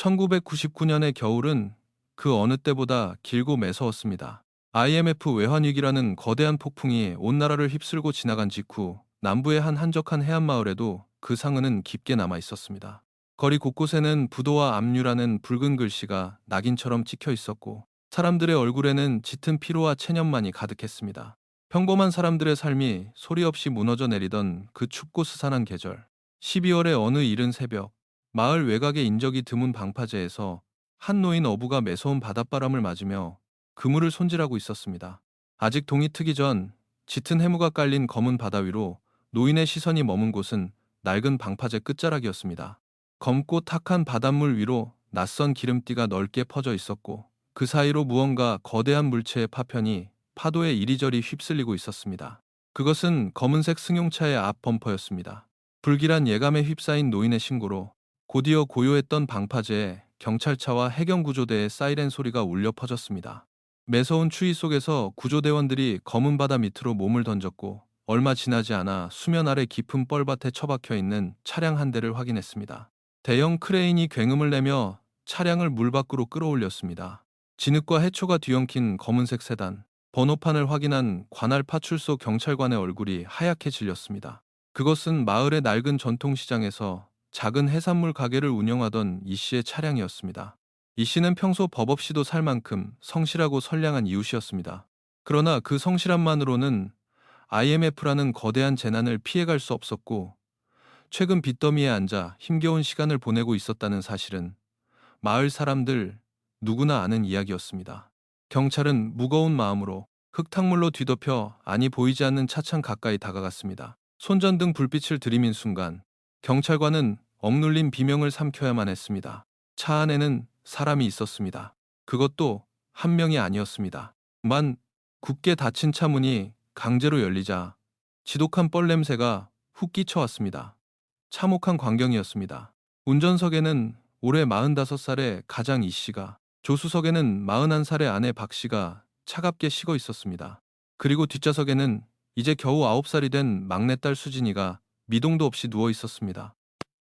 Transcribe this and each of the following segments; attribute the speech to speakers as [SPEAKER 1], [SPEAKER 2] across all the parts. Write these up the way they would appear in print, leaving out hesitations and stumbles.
[SPEAKER 1] 1999년의 겨울은 그 어느 때보다 길고 매서웠습니다. IMF 외환위기라는 거대한 폭풍이 온 나라를 휩쓸고 지나간 직후 남부의 한 한적한 해안마을에도 그 상흔은 깊게 남아 있었습니다. 거리 곳곳에는 부도와 압류라는 붉은 글씨가 낙인처럼 찍혀 있었고 사람들의 얼굴에는 짙은 피로와 체념만이 가득했습니다. 평범한 사람들의 삶이 소리 없이 무너져 내리던 그 춥고 스산한 계절. 12월의 어느 이른 새벽, 마을 외곽의 인적이 드문 방파제에서 한 노인 어부가 매서운 바닷바람을 맞으며 그물을 손질하고 있었습니다. 아직 동이 트기 전 짙은 해무가 깔린 검은 바다 위로 노인의 시선이 머문 곳은 낡은 방파제 끝자락이었습니다. 검고 탁한 바닷물 위로 낯선 기름띠가 넓게 퍼져 있었고 그 사이로 무언가 거대한 물체의 파편이 파도에 이리저리 휩쓸리고 있었습니다. 그것은 검은색 승용차의 앞 범퍼였습니다. 불길한 예감에 휩싸인 노인의 신고로 곧이어 고요했던 방파제에 경찰차와 해경구조대의 사이렌 소리가 울려 퍼졌습니다. 매서운 추위 속에서 구조대원들이 검은 바다 밑으로 몸을 던졌고 얼마 지나지 않아 수면 아래 깊은 뻘밭에 처박혀 있는 차량 한 대를 확인했습니다. 대형 크레인이 굉음을 내며 차량을 물 밖으로 끌어올렸습니다. 진흙과 해초가 뒤엉킨 검은색 세단, 번호판을 확인한 관할 파출소 경찰관의 얼굴이 하얗게 질렸습니다. 그것은 마을의 낡은 전통시장에서 작은 해산물 가게를 운영하던 이 씨의 차량이었습니다. 이 씨는 평소 법 없이도 살 만큼 성실하고 선량한 이웃이었습니다. 그러나 그 성실함만으로는 IMF라는 거대한 재난을 피해갈 수 없었고 최근 빚더미에 앉아 힘겨운 시간을 보내고 있었다는 사실은 마을 사람들 누구나 아는 이야기였습니다. 경찰은 무거운 마음으로 흙탕물로 뒤덮여 안이 보이지 않는 차창 가까이 다가갔습니다. 손전등 불빛을 들이민 순간 경찰관은 억눌린 비명을 삼켜야만 했습니다. 차 안에는 사람이 있었습니다. 그것도 한 명이 아니었습니다. 굳게 닫힌 차 문이 강제로 열리자 지독한 뻘 냄새가 훅 끼쳐왔습니다. 참혹한 광경이었습니다. 운전석에는 올해 45살의 가장 이 씨가, 조수석에는 41살의 아내 박 씨가 차갑게 식어 있었습니다. 그리고 뒷좌석에는 이제 겨우 9살이 된 막내딸 수진이가 미동도 없이 누워 있었습니다.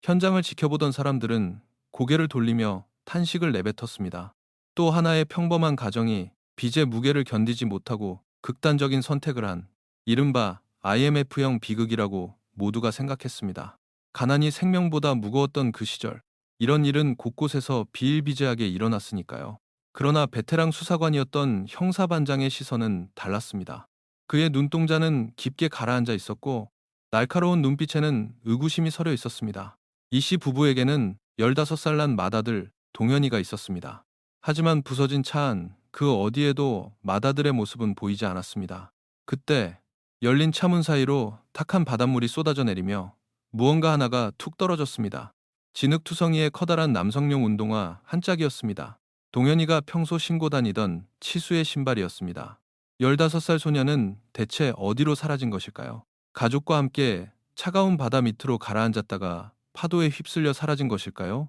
[SPEAKER 1] 현장을 지켜보던 사람들은 고개를 돌리며 탄식을 내뱉었습니다. 또 하나의 평범한 가정이 빚의 무게를 견디지 못하고 극단적인 선택을 한 이른바 IMF형 비극이라고 모두가 생각했습니다. 가난이 생명보다 무거웠던 그 시절, 이런 일은 곳곳에서 비일비재하게 일어났으니까요. 그러나 베테랑 수사관이었던 형사반장의 시선은 달랐습니다. 그의 눈동자는 깊게 가라앉아 있었고 날카로운 눈빛에는 의구심이 서려 있었습니다. 이 씨 부부에게는 15살 난 맏아들 동현이가 있었습니다. 하지만 부서진 차 안 그 어디에도 맏아들의 모습은 보이지 않았습니다. 그때 열린 차문 사이로 탁한 바닷물이 쏟아져 내리며 무언가 하나가 툭 떨어졌습니다. 진흙투성이의 커다란 남성용 운동화 한 짝이었습니다. 동현이가 평소 신고 다니던 치수의 신발이었습니다. 15살 소녀는 대체 어디로 사라진 것일까요? 가족과 함께 차가운 바다 밑으로 가라앉았다가 파도에 휩쓸려 사라진 것일까요?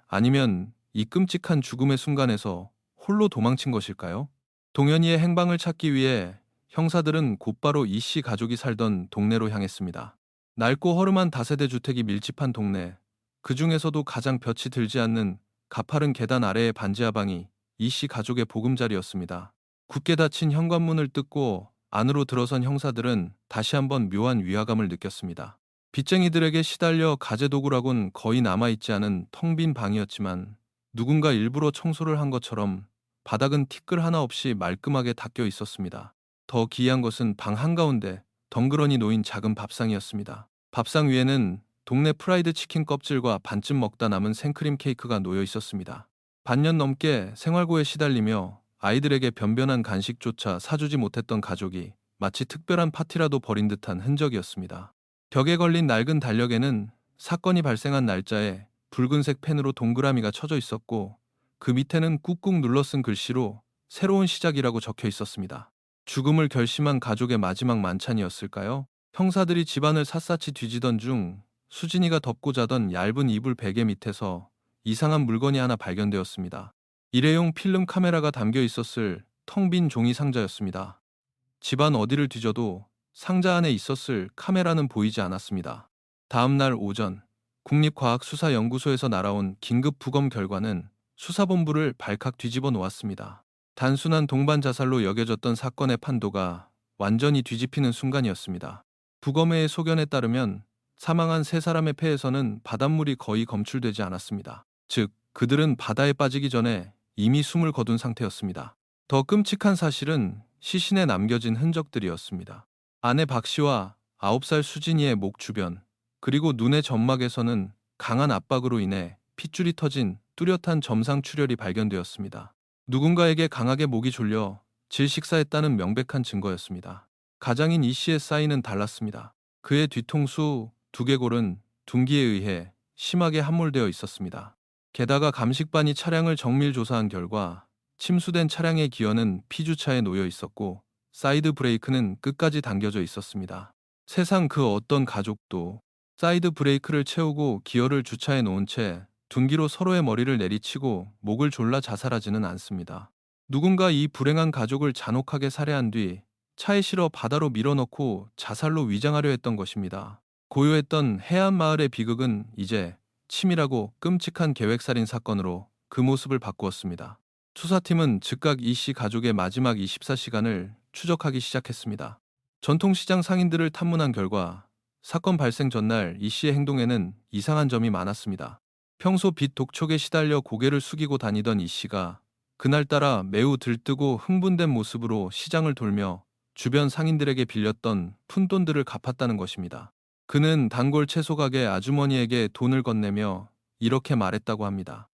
[SPEAKER 1] 아니면 이 끔찍한 죽음의 순간에서 홀로 도망친 것일까요? 동현이의 행방을 찾기 위해 형사들은 곧바로 이 씨 가족이 살던 동네로 향했습니다. 낡고 허름한 다세대 주택이 밀집한 동네, 그 중에서도 가장 볕이 들지 않는 가파른 계단 아래의 반지하 방이 이 씨 가족의 보금자리였습니다. 굳게 닫힌 현관문을 뜯고 안으로 들어선 형사들은 다시 한번 묘한 위화감을 느꼈습니다. 빚쟁이들에게 시달려 가재도구라곤 거의 남아있지 않은 텅 빈 방이었지만 누군가 일부러 청소를 한 것처럼 바닥은 티끌 하나 없이 말끔하게 닦여 있었습니다. 더 기이한 것은 방 한가운데 덩그러니 놓인 작은 밥상이었습니다. 밥상 위에는 동네 프라이드 치킨 껍질과 반쯤 먹다 남은 생크림 케이크가 놓여 있었습니다. 반년 넘게 생활고에 시달리며 아이들에게 변변한 간식조차 사주지 못했던 가족이 마치 특별한 파티라도 벌인 듯한 흔적이었습니다. 벽에 걸린 낡은 달력에는 사건이 발생한 날짜에 붉은색 펜으로 동그라미가 쳐져 있었고 그 밑에는 꾹꾹 눌러 쓴 글씨로 새로운 시작이라고 적혀 있었습니다. 죽음을 결심한 가족의 마지막 만찬이었을까요? 형사들이 집안을 샅샅이 뒤지던 중 수진이가 덮고 자던 얇은 이불 베개 밑에서 이상한 물건이 하나 발견되었습니다. 일회용 필름 카메라가 담겨 있었을 텅 빈 종이 상자였습니다. 집안 어디를 뒤져도 상자 안에 있었을 카메라는 보이지 않았습니다. 다음 날 오전, 국립과학수사연구소에서 날아온 긴급 부검 결과는 수사본부를 발칵 뒤집어 놓았습니다. 단순한 동반 자살로 여겨졌던 사건의 판도가 완전히 뒤집히는 순간이었습니다. 부검회의 소견에 따르면 사망한 세 사람의 폐에서는 바닷물이 거의 검출되지 않았습니다. 즉, 그들은 바다에 빠지기 전에 이미 숨을 거둔 상태였습니다. 더 끔찍한 사실은 시신에 남겨진 흔적들이었습니다. 아내 박 씨와 9살 수진이의 목 주변, 그리고 눈의 점막에서는 강한 압박으로 인해 핏줄이 터진 뚜렷한 점상 출혈이 발견되었습니다. 누군가에게 강하게 목이 졸려 질식사했다는 명백한 증거였습니다. 가장인 이 씨의 사인은 달랐습니다. 그의 뒤통수, 두개골은 둔기에 의해 심하게 함몰되어 있었습니다. 게다가 감식반이 차량을 정밀 조사한 결과 침수된 차량의 기어는 피주차에 놓여 있었고 사이드 브레이크는 끝까지 당겨져 있었습니다. 세상 그 어떤 가족도 사이드 브레이크를 채우고 기어를 주차해 놓은 채 둔기로 서로의 머리를 내리치고 목을 졸라 자살하지는 않습니다. 누군가 이 불행한 가족을 잔혹하게 살해한 뒤 차에 실어 바다로 밀어넣고 자살로 위장하려 했던 것입니다. 고요했던 해안 마을의 비극은 이제 치밀하고 끔찍한 계획살인 사건으로 그 모습을 바꾸었습니다. 수사팀은 즉각 이 씨 가족의 마지막 24시간을 추적하기 시작했습니다. 전통시장 상인들을 탐문한 결과 사건 발생 전날 이 씨의 행동에는 이상한 점이 많았습니다. 평소 빚 독촉에 시달려 고개를 숙이고 다니던 이 씨가 그날따라 매우 들뜨고 흥분된 모습으로 시장을 돌며 주변 상인들에게 빌렸던 푼돈들을 갚았다는 것입니다. 그는 단골 채소 가게 아주머니에게 돈을 건네며 이렇게 말했다고 합니다.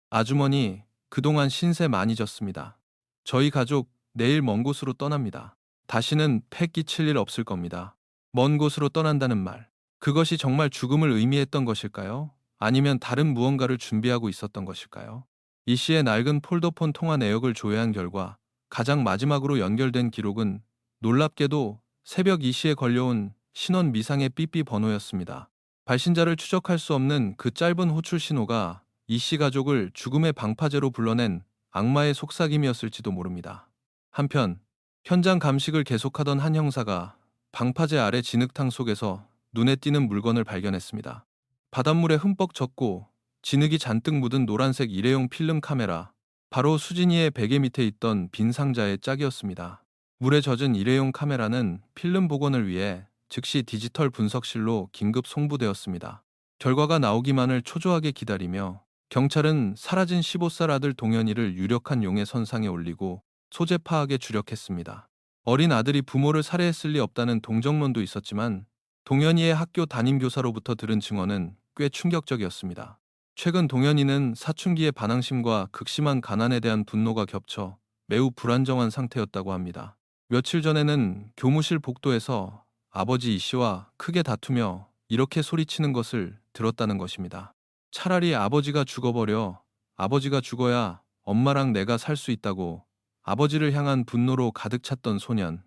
[SPEAKER 1] 아주머니, 그동안 신세 많이 졌습니다. 저희 가족 내일 먼 곳으로 떠납니다. 다시는 패 끼칠 일 없을 겁니다. 먼 곳으로 떠난다는 말. 그것이 정말 죽음을 의미했던 것일까요? 아니면 다른 무언가를 준비하고 있었던 것일까요? 이 씨의 낡은 폴더폰 통화 내역을 조회한 결과 가장 마지막으로 연결된 기록은 놀랍게도 새벽 이 씨에 걸려온 신원 미상의 삐삐 번호였습니다. 발신자를 추적할 수 없는 그 짧은 호출 신호가 이 씨 가족을 죽음의 방파제로 불러낸 악마의 속삭임이었을지도 모릅니다. 한편 현장 감식을 계속하던 한 형사가 방파제 아래 진흙탕 속에서 눈에 띄는 물건을 발견했습니다. 바닷물에 흠뻑 젖고 진흙이 잔뜩 묻은 노란색 일회용 필름 카메라, 바로 수진이의 베개 밑에 있던 빈 상자의 짝이었습니다. 물에 젖은 일회용 카메라는 필름 복원을 위해 즉시 디지털 분석실로 긴급 송부되었습니다. 결과가 나오기만을 초조하게 기다리며 경찰은 사라진 15살 아들 동현이를 유력한 용의 선상에 올리고 소재 파악에 주력했습니다. 어린 아들이 부모를 살해했을 리 없다는 동정론도 있었지만 동현이의 학교 담임교사로부터 들은 증언은 꽤 충격적이었습니다. 최근 동현이는 사춘기의 반항심과 극심한 가난에 대한 분노가 겹쳐 매우 불안정한 상태였다고 합니다. 며칠 전에는 교무실 복도에서 아버지 이 씨와 크게 다투며 이렇게 소리치는 것을 들었다는 것입니다. 차라리 아버지가 죽어버려. 아버지가 죽어야 엄마랑 내가 살 수 있다고. 아버지를 향한 분노로 가득 찼던 소년.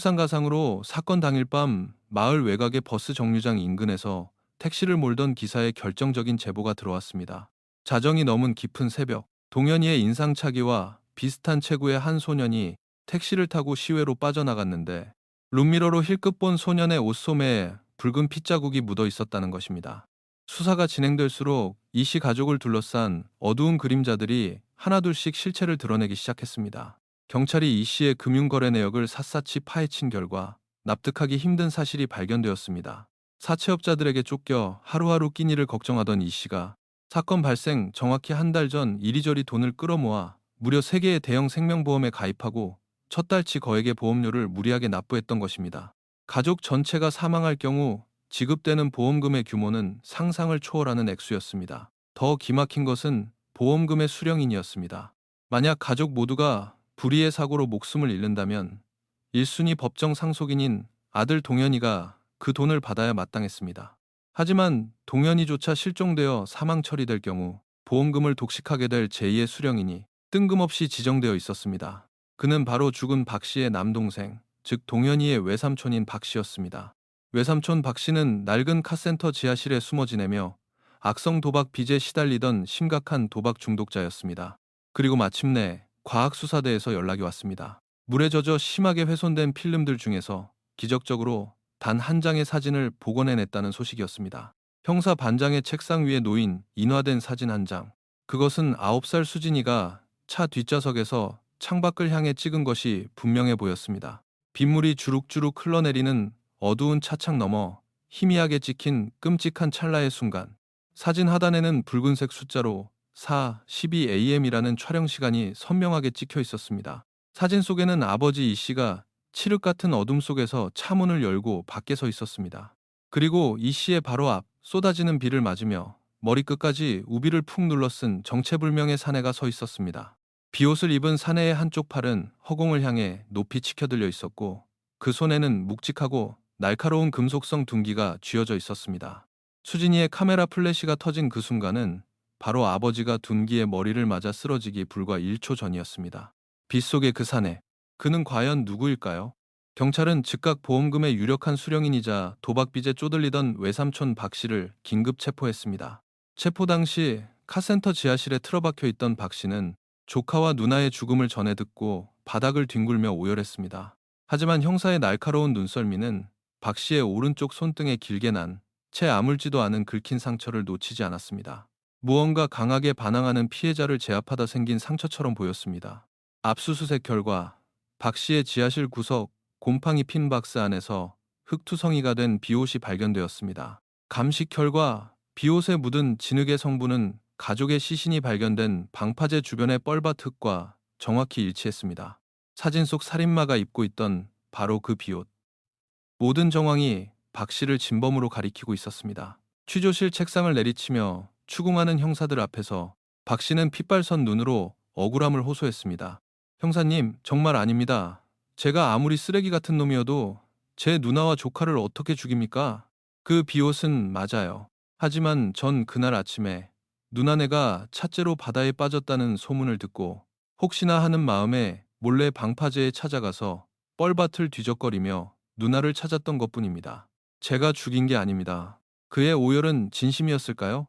[SPEAKER 1] 설상가상으로 사건 당일 밤 마을 외곽의 버스 정류장 인근에서 택시를 몰던 기사의 결정적인 제보가 들어왔습니다. 자정이 넘은 깊은 새벽, 동현이의 인상착의와 비슷한 체구의 한 소년이 택시를 타고 시외로 빠져나갔는데 룸미러로 힐끗 본 소년의 옷소매에 붉은 핏자국이 묻어 있었다는 것입니다. 수사가 진행될수록 이 씨 가족을 둘러싼 어두운 그림자들이 하나둘씩 실체를 드러내기 시작했습니다. 경찰이 이 씨의 금융거래 내역을 샅샅이 파헤친 결과 납득하기 힘든 사실이 발견되었습니다. 사채업자들에게 쫓겨 하루하루 끼니를 걱정하던 이 씨가 사건 발생 정확히 한 달 전 이리저리 돈을 끌어모아 무려 3개의 대형 생명보험에 가입하고 첫 달치 거액의 보험료를 무리하게 납부했던 것입니다. 가족 전체가 사망할 경우 지급되는 보험금의 규모는 상상을 초월하는 액수였습니다. 더 기막힌 것은 보험금의 수령인이었습니다. 만약 가족 모두가 불의의 사고로 목숨을 잃는다면 1순위 법정 상속인인 아들 동현이가 그 돈을 받아야 마땅했습니다. 하지만 동현이조차 실종되어 사망 처리될 경우 보험금을 독식하게 될 제2의 수령인이 뜬금없이 지정되어 있었습니다. 그는 바로 죽은 박 씨의 남동생, 즉 동현이의 외삼촌인 박 씨였습니다. 외삼촌 박 씨는 낡은 카센터 지하실에 숨어 지내며 악성 도박 빚에 시달리던 심각한 도박 중독자였습니다. 그리고 마침내 과학수사대에서 연락이 왔습니다. 물에 젖어 심하게 훼손된 필름들 중에서 기적적으로 단 한 장의 사진을 복원해냈다는 소식이었습니다. 형사 반장의 책상 위에 놓인 인화된 사진 한 장. 그것은 9살 수진이가 차 뒷좌석에서 창밖을 향해 찍은 것이 분명해 보였습니다. 빗물이 주룩주룩 흘러내리는 어두운 차창 너머 희미하게 찍힌 끔찍한 찰나의 순간. 사진 하단에는 붉은색 숫자로 4:12 AM이라는 촬영 시간이 선명하게 찍혀 있었습니다. 사진 속에는 아버지 이 씨가 칠흑 같은 어둠 속에서 차 문을 열고 밖에 서 있었습니다. 그리고 이 씨의 바로 앞 쏟아지는 비를 맞으며 머리끝까지 우비를 푹 눌러쓴 정체불명의 사내가 서 있었습니다. 비옷을 입은 사내의 한쪽 팔은 허공을 향해 높이 치켜들려 있었고 그 손에는 묵직하고 날카로운 금속성 둔기가 쥐어져 있었습니다. 수진이의 카메라 플래시가 터진 그 순간은 바로 아버지가 둔기의 머리를 맞아 쓰러지기 불과 1초 전이었습니다. 빗속의 그 사내, 그는 과연 누구일까요? 경찰은 즉각 보험금의 유력한 수령인이자 도박빚에 쪼들리던 외삼촌 박 씨를 긴급 체포했습니다. 체포 당시 카센터 지하실에 틀어박혀 있던 박 씨는 조카와 누나의 죽음을 전해 듣고 바닥을 뒹굴며 오열했습니다. 하지만 형사의 날카로운 눈썰미는 박 씨의 오른쪽 손등에 길게 난 채 아물지도 않은 긁힌 상처를 놓치지 않았습니다. 무언가 강하게 반항하는 피해자를 제압하다 생긴 상처처럼 보였습니다. 압수수색 결과 박 씨의 지하실 구석 곰팡이 핀 박스 안에서 흙투성이가 된 비옷이 발견되었습니다. 감식 결과 비옷에 묻은 진흙의 성분은 가족의 시신이 발견된 방파제 주변의 뻘밭 흙과 정확히 일치했습니다. 사진 속 살인마가 입고 있던 바로 그 비옷. 모든 정황이 박 씨를 진범으로 가리키고 있었습니다. 취조실 책상을 내리치며 추궁하는 형사들 앞에서 박 씨는 핏발선 눈으로 억울함을 호소했습니다. 형사님, 정말 아닙니다. 제가 아무리 쓰레기 같은 놈이어도 제 누나와 조카를 어떻게 죽입니까? 그 비옷은 맞아요. 하지만 전 그날 아침에 누나네가 찻째로 바다에 빠졌다는 소문을 듣고 혹시나 하는 마음에 몰래 방파제에 찾아가서 뻘밭을 뒤적거리며 누나를 찾았던 것뿐입니다. 제가 죽인 게 아닙니다. 그의 오열은 진심이었을까요?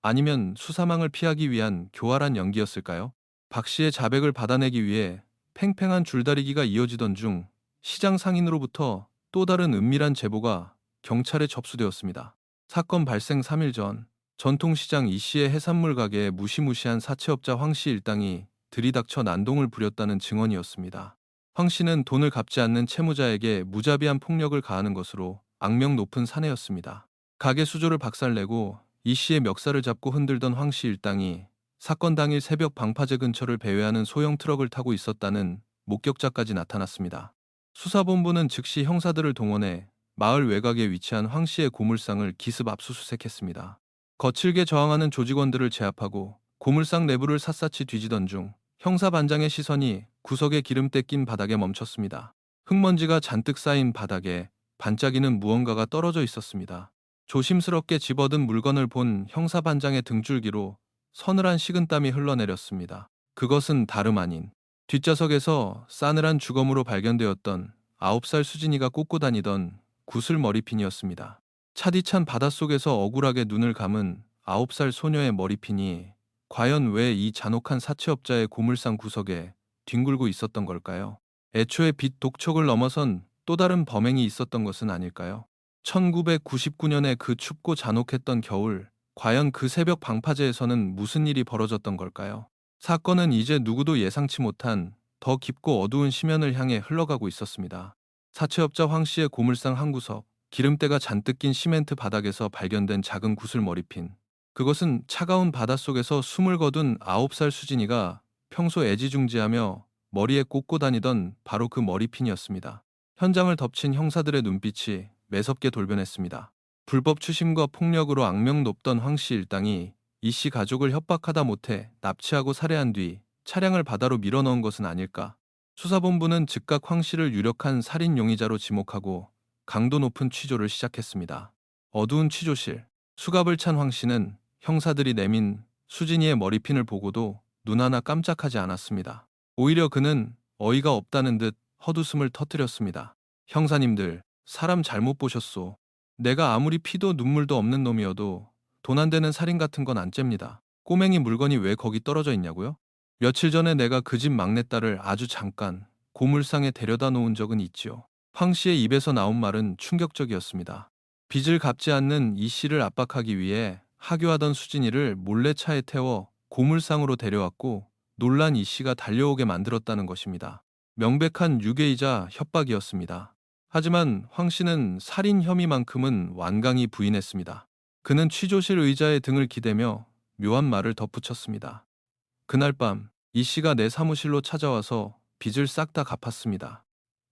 [SPEAKER 1] 아니면 수사망을 피하기 위한 교활한 연기였을까요? 박 씨의 자백을 받아내기 위해 팽팽한 줄다리기가 이어지던 중 시장 상인으로부터 또 다른 은밀한 제보가 경찰에 접수되었습니다. 사건 발생 3일 전 전통시장 이 씨의 해산물 가게에 무시무시한 사채업자 황 씨 일당이 들이닥쳐 난동을 부렸다는 증언이었습니다. 황 씨는 돈을 갚지 않는 채무자에게 무자비한 폭력을 가하는 것으로 악명 높은 사내였습니다. 가게 수조를 박살내고 이 씨의 멱살을 잡고 흔들던 황 씨 일당이 사건 당일 새벽 방파제 근처를 배회하는 소형 트럭을 타고 있었다는 목격자까지 나타났습니다. 수사본부는 즉시 형사들을 동원해 마을 외곽에 위치한 황 씨의 고물상을 기습 압수수색했습니다. 거칠게 저항하는 조직원들을 제압하고 고물상 내부를 샅샅이 뒤지던 중 형사반장의 시선이 구석에 기름때 낀 바닥에 멈췄습니다. 흙먼지가 잔뜩 쌓인 바닥에 반짝이는 무언가가 떨어져 있었습니다. 조심스럽게 집어든 물건을 본 형사반장의 등줄기로 서늘한 식은땀이 흘러내렸습니다. 그것은 다름 아닌 뒷좌석에서 싸늘한 주검으로 발견되었던 9살 수진이가 꽂고 다니던 구슬 머리핀이었습니다. 차디찬 바닷속에서 억울하게 눈을 감은 9살 소녀의 머리핀이 과연 왜 이 잔혹한 사채업자의 고물상 구석에 뒹굴고 있었던 걸까요? 애초에 빚 독촉을 넘어선 또 다른 범행이 있었던 것은 아닐까요? 1999년의 그 춥고 잔혹했던 겨울, 과연 그 새벽 방파제에서는 무슨 일이 벌어졌던 걸까요? 사건은 이제 누구도 예상치 못한 더 깊고 어두운 심연을 향해 흘러가고 있었습니다. 사채업자 황 씨의 고물상 한 구석, 기름때가 잔뜩 낀 시멘트 바닥에서 발견된 작은 구슬 머리핀. 그것은 차가운 바닷속에서 숨을 거둔 9살 수진이가 평소 애지중지하며 머리에 꽂고 다니던 바로 그 머리핀이었습니다. 현장을 덮친 형사들의 눈빛이 매섭게 돌변했습니다. 불법 추심과 폭력으로 악명 높던 황 씨 일당이 이 씨 가족을 협박하다 못해 납치하고 살해한 뒤 차량을 바다로 밀어넣은 것은 아닐까. 수사본부는 즉각 황 씨를 유력한 살인 용의자로 지목하고 강도 높은 취조를 시작했습니다. 어두운 취조실, 수갑을 찬 황 씨는 형사들이 내민 수진이의 머리핀을 보고도 눈 하나 깜짝하지 않았습니다. 오히려 그는 어이가 없다는 듯 헛웃음을 터뜨렸습니다. 형사님들, 사람 잘못 보셨소. 내가 아무리 피도 눈물도 없는 놈이어도 돈 안 되는 살인 같은 건 안 잽니다. 꼬맹이 물건이 왜 거기 떨어져 있냐고요? 며칠 전에 내가 그 집 막내딸을 아주 잠깐 고물상에 데려다 놓은 적은 있지요. 황 씨의 입에서 나온 말은 충격적이었습니다. 빚을 갚지 않는 이 씨를 압박하기 위해 하교하던 수진이를 몰래 차에 태워 고물상으로 데려왔고 놀란 이 씨가 달려오게 만들었다는 것입니다. 명백한 유괴이자 협박이었습니다. 하지만 황 씨는 살인 혐의만큼은 완강히 부인했습니다. 그는 취조실 의자에 등을 기대며 묘한 말을 덧붙였습니다. 그날 밤 이 씨가 내 사무실로 찾아와서 빚을 싹 다 갚았습니다.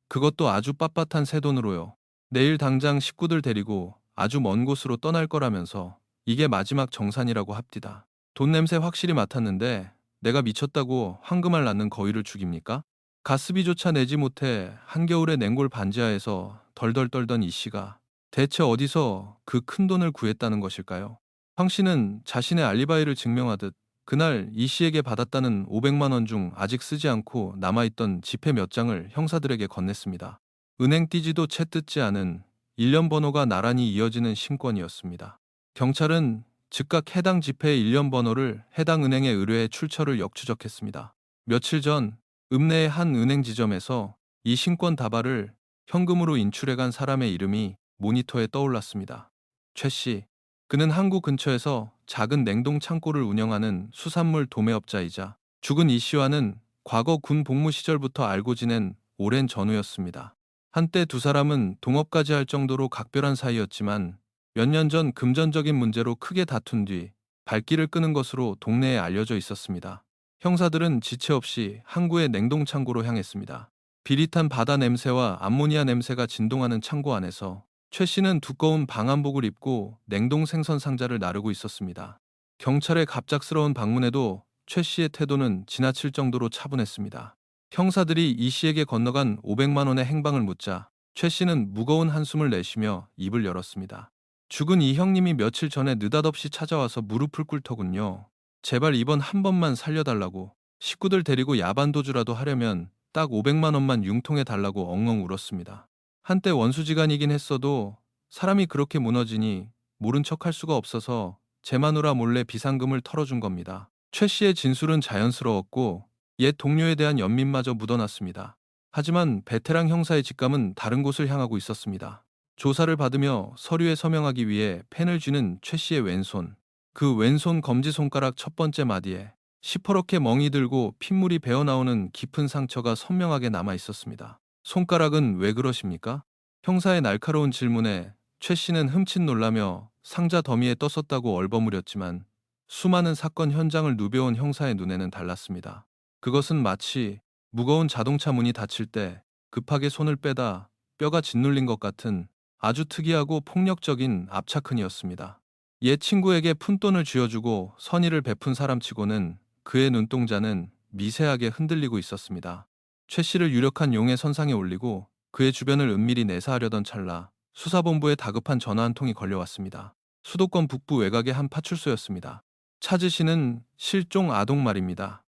[SPEAKER 1] 그것도 아주 빳빳한 새 돈으로요. 내일 당장 식구들 데리고 아주 먼 곳으로 떠날 거라면서 이게 마지막 정산이라고 합디다. 돈 냄새 확실히 맡았는데 내가 미쳤다고 황금알 낳는 거위를 죽입니까? 가스비조차 내지 못해 한겨울에 냉골 반지하에서 덜덜 떨던 이 씨가 대체 어디서 그 큰 돈을 구했다는 것일까요? 황 씨는 자신의 알리바이를 증명하듯 그날 이 씨에게 받았다는 500만 원 중 아직 쓰지 않고 남아있던 지폐 몇 장을 형사들에게 건넸습니다. 은행 띠지도 채 뜯지 않은 일련 번호가 나란히 이어지는 신권이었습니다. 경찰은 즉각 해당 지폐의 일련 번호를 해당 은행에 의뢰해 출처를 역추적했습니다. 며칠 전 읍내의 한 은행 지점에서 이 신권 다발을 현금으로 인출해간 사람의 이름이 모니터에 떠올랐습니다. 최 씨. 그는 항구 근처에서 작은 냉동 창고를 운영하는 수산물 도매업자이자 죽은 이 씨와는 과거 군 복무 시절부터 알고 지낸 오랜 전우였습니다. 한때 두 사람은 동업까지 할 정도로 각별한 사이였지만 몇 년 전 금전적인 문제로 크게 다툰 뒤 발길을 끄는 것으로 동네에 알려져 있었습니다. 형사들은 지체 없이 항구의 냉동 창고로 향했습니다. 비릿한 바다 냄새와 암모니아 냄새가 진동하는 창고 안에서 최 씨는 두꺼운 방한복을 입고 냉동 생선 상자를 나르고 있었습니다. 경찰의 갑작스러운 방문에도 최 씨의 태도는 지나칠 정도로 차분했습니다. 형사들이 이 씨에게 건너간 500만 원의 행방을 묻자 최 씨는 무거운 한숨을 내쉬며 입을 열었습니다. 죽은 이 형님이 며칠 전에 느닷없이 찾아와서 무릎을 꿇더군요. 제발 이번 한 번만 살려달라고. 식구들 데리고 야반도주라도 하려면 딱 500만 원만 융통해 달라고 엉엉 울었습니다. 한때 원수지간이긴 했어도 사람이 그렇게 무너지니 모른 척할 수가 없어서 제 마누라 몰래 비상금을 털어준 겁니다. 최 씨의 진술은 자연스러웠고 옛 동료에 대한 연민마저 묻어났습니다. 하지만 베테랑 형사의 직감은 다른 곳을 향하고 있었습니다. 조사를 받으며 서류에 서명하기 위해 펜을 쥐는 최 씨의 왼손. 그 왼손 검지손가락 첫 번째 마디에 시퍼렇게 멍이 들고 핏물이 배어나오는 깊은 상처가 선명하게 남아 있었습니다. 손가락은 왜 그러십니까? 형사의 날카로운 질문에 최 씨는 흠칫 놀라며 상자 더미에 떴었다고 얼버무렸지만 수많은 사건 현장을 누벼온 형사의 눈에는 달랐습니다. 그것은 마치 무거운 자동차 문이 닫힐 때 급하게 손을 빼다 뼈가 짓눌린 것 같은 아주 특이하고 폭력적인 압착흔이었습니다. 옛 친구에게 푼돈을 쥐어주고 선의를 베푼 사람치고는 그의 눈동자는 미세하게 흔들리고 있었습니다. 최 씨를 유력한 용의 선상에 올리고 그의 주변을 은밀히 내사하려던 찰나 수사본부에 다급한 전화 한 통이 걸려왔습니다. 수도권 북부 외곽의 한 파출소였습니다. 찾으시는 실종 아동 말입니다.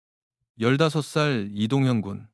[SPEAKER 1] 15살 이동현 군.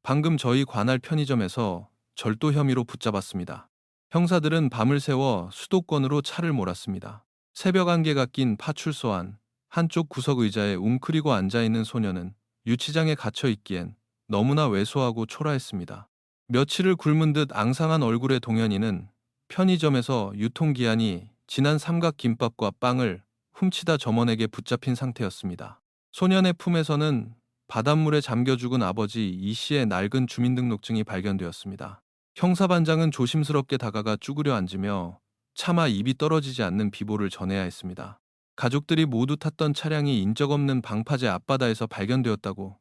[SPEAKER 1] 방금 저희 관할 편의점에서 절도 혐의로 붙잡았습니다. 형사들은 밤을 새워 수도권으로 차를 몰았습니다. 새벽 안개가 낀 파출소 안 한쪽 구석 의자에 웅크리고 앉아있는 소녀는 유치장에 갇혀 있기엔 너무나 왜소하고 초라했습니다. 며칠을 굶은 듯 앙상한 얼굴의 동현이는 편의점에서 유통기한이 지난 삼각김밥과 빵을 훔치다 점원에게 붙잡힌 상태였습니다. 소년의 품에서는 바닷물에 잠겨 죽은 아버지 이 씨의 낡은 주민등록증이 발견되었습니다. 형사반장은 조심스럽게 다가가 쭈그려 앉으며 차마 입이 떨어지지 않는 비보를 전해야 했습니다. 가족들이 모두 탔던 차량이 인적 없는 방파제 앞바다에서 발견되었다고,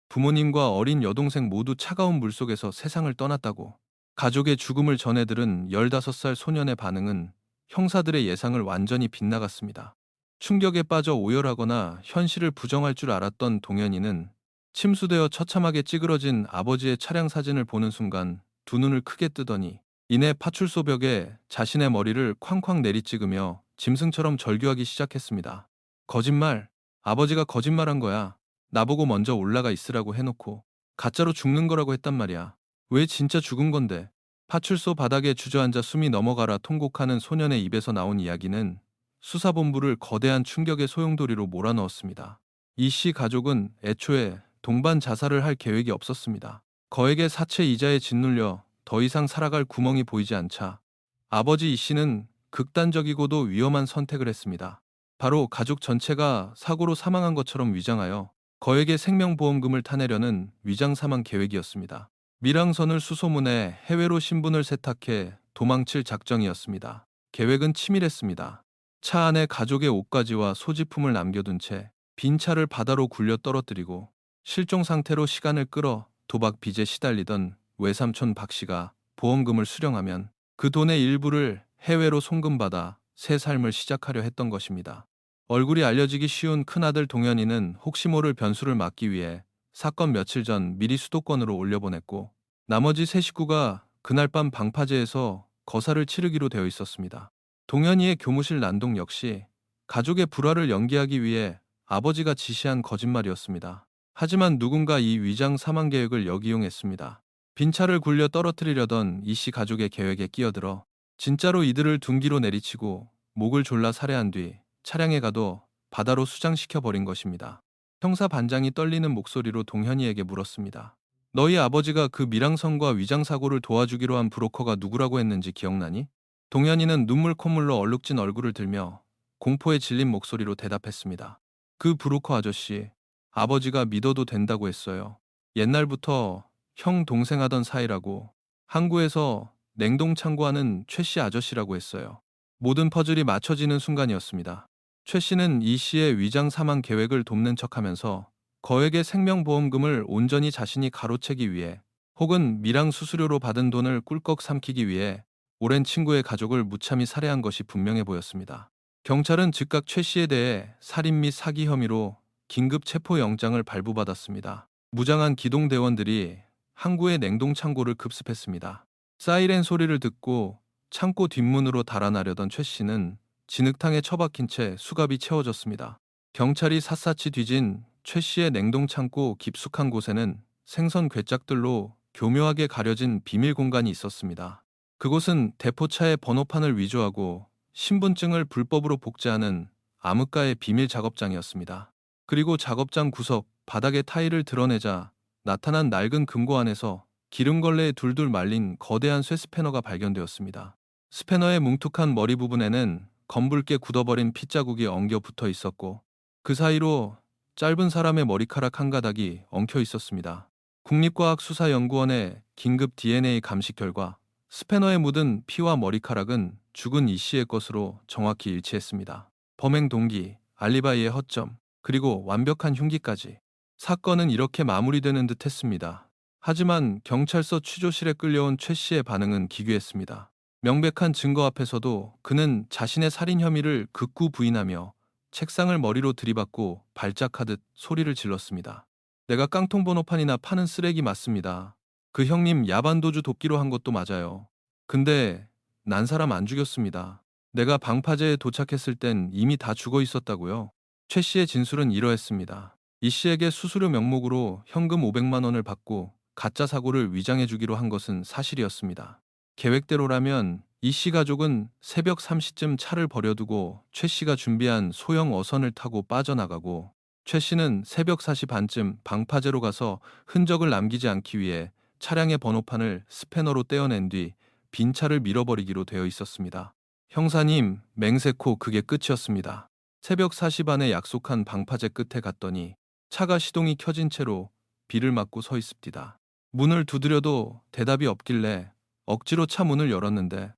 [SPEAKER 1] 부모님과 어린 여동생 모두 차가운 물속에서 세상을 떠났다고. 가족의 죽음을 전해 들은 15살 소년의 반응은 형사들의 예상을 완전히 빗나갔습니다. 충격에 빠져 오열하거나 현실을 부정할 줄 알았던 동현이는 침수되어 처참하게 찌그러진 아버지의 차량 사진을 보는 순간 두 눈을 크게 뜨더니 이내 파출소 벽에 자신의 머리를 쾅쾅 내리찍으며 짐승처럼 절규하기 시작했습니다. 거짓말. 아버지가 거짓말한 거야. 나보고 먼저 올라가 있으라고 해놓고 가짜로 죽는 거라고 했단 말이야. 왜 진짜 죽은 건데? 파출소 바닥에 주저앉아 숨이 넘어가라 통곡하는 소년의 입에서 나온 이야기는 수사본부를 거대한 충격의 소용돌이로 몰아넣었습니다. 이 씨 가족은 애초에 동반 자살을 할 계획이 없었습니다. 거액의 사채 이자에 짓눌려 더 이상 살아갈 구멍이 보이지 않자 아버지 이 씨는 극단적이고도 위험한 선택을 했습니다. 바로 가족 전체가 사고로 사망한 것처럼 위장하여 거액의 생명보험금을 타내려는 위장 사망 계획이었습니다. 밀항선을 수소문해 해외로 신분을 세탁해 도망칠 작정이었습니다. 계획은 치밀했습니다. 차 안에 가족의 옷가지와 소지품을 남겨둔 채 빈 차를 바다로 굴려 떨어뜨리고 실종 상태로 시간을 끌어 도박 빚에 시달리던 외삼촌 박 씨가 보험금을 수령하면 그 돈의 일부를 해외로 송금받아 새 삶을 시작하려 했던 것입니다. 얼굴이 알려지기 쉬운 큰아들 동현이는 혹시 모를 변수를 막기 위해 사건 며칠 전 미리 수도권으로 올려보냈고 나머지 세 식구가 그날 밤 방파제에서 거사를 치르기로 되어 있었습니다. 동현이의 교무실 난동 역시 가족의 불화를 연기하기 위해 아버지가 지시한 거짓말이었습니다. 하지만 누군가 이 위장 사망 계획을 역이용했습니다. 빈차를 굴려 떨어뜨리려던 이 씨 가족의 계획에 끼어들어 진짜로 이들을 둔기로 내리치고 목을 졸라 살해한 뒤 차량에 가둬 바다로 수장시켜 버린 것입니다. 형사 반장이 떨리는 목소리로 동현이에게 물었습니다. 너희 아버지가 그 밀항선과 위장 사고를 도와주기로 한 브로커가 누구라고 했는지 기억나니? 동현이는 눈물 콧물로 얼룩진 얼굴을 들며 공포에 질린 목소리로 대답했습니다. 그 브로커 아저씨, 아버지가 믿어도 된다고 했어요. 옛날부터 형 동생 하던 사이라고 항구에서 냉동 창고하는 최 씨 아저씨라고 했어요. 모든 퍼즐이 맞춰지는 순간이었습니다. 최 씨는 이 씨의 위장 사망 계획을 돕는 척하면서 거액의 생명보험금을 온전히 자신이 가로채기 위해 혹은 밀항 수수료로 받은 돈을 꿀꺽 삼키기 위해 오랜 친구의 가족을 무참히 살해한 것이 분명해 보였습니다. 경찰은 즉각 최 씨에 대해 살인 및 사기 혐의로 긴급 체포영장을 발부받았습니다. 무장한 기동대원들이 항구의 냉동 창고를 급습했습니다. 사이렌 소리를 듣고 창고 뒷문으로 달아나려던 최 씨는 진흙탕에 처박힌 채 수갑이 채워졌습니다. 경찰이 샅샅이 뒤진 최 씨의 냉동 창고 깊숙한 곳에는 생선 괴짝들로 교묘하게 가려진 비밀 공간이 있었습니다. 그곳은 대포차의 번호판을 위조하고 신분증을 불법으로 복제하는 암흑가의 비밀 작업장이었습니다. 그리고 작업장 구석 바닥에 타일을 드러내자 나타난 낡은 금고 안에서 기름걸레에 둘둘 말린 거대한 쇠스패너가 발견되었습니다. 스패너의 뭉툭한 머리 부분에는 검붉게 굳어버린 핏자국이 엉겨 붙어 있었고 그 사이로 짧은 사람의 머리카락 한 가닥이 엉켜 있었습니다. 국립과학수사연구원의 긴급 DNA 감식 결과 스패너에 묻은 피와 머리카락은 죽은 이 씨의 것으로 정확히 일치했습니다. 범행 동기, 알리바이의 허점, 그리고 완벽한 흉기까지. 사건은 이렇게 마무리되는 듯 했습니다. 하지만 경찰서 취조실에 끌려온 최 씨의 반응은 기괴했습니다. 명백한 증거 앞에서도 그는 자신의 살인 혐의를 극구 부인하며 책상을 머리로 들이받고 발작하듯 소리를 질렀습니다. 내가 깡통 번호판이나 파는 쓰레기 맞습니다. 그 형님 야반도주 돕기로 한 것도 맞아요. 근데 난 사람 안 죽였습니다. 내가 방파제에 도착했을 땐 이미 다 죽어 있었다고요. 최 씨의 진술은 이러했습니다. 이 씨에게 수수료 명목으로 현금 500만 원을 받고 가짜 사고를 위장해 주기로 한 것은 사실이었습니다. 계획대로라면 이 씨 가족은 새벽 3시쯤 차를 버려두고 최 씨가 준비한 소형 어선을 타고 빠져나가고 최 씨는 새벽 4시 반쯤 방파제로 가서 흔적을 남기지 않기 위해 차량의 번호판을 스패너로 떼어낸 뒤 빈 차를 밀어버리기로 되어 있었습니다. 형사님, 맹세코 그게 끝이었습니다. 새벽 4시 반에 약속한 방파제 끝에 갔더니 차가 시동이 켜진 채로 비를 맞고 서 있습니다. 문을 두드려도 대답이 없길래 억지로 차 문을 열었는데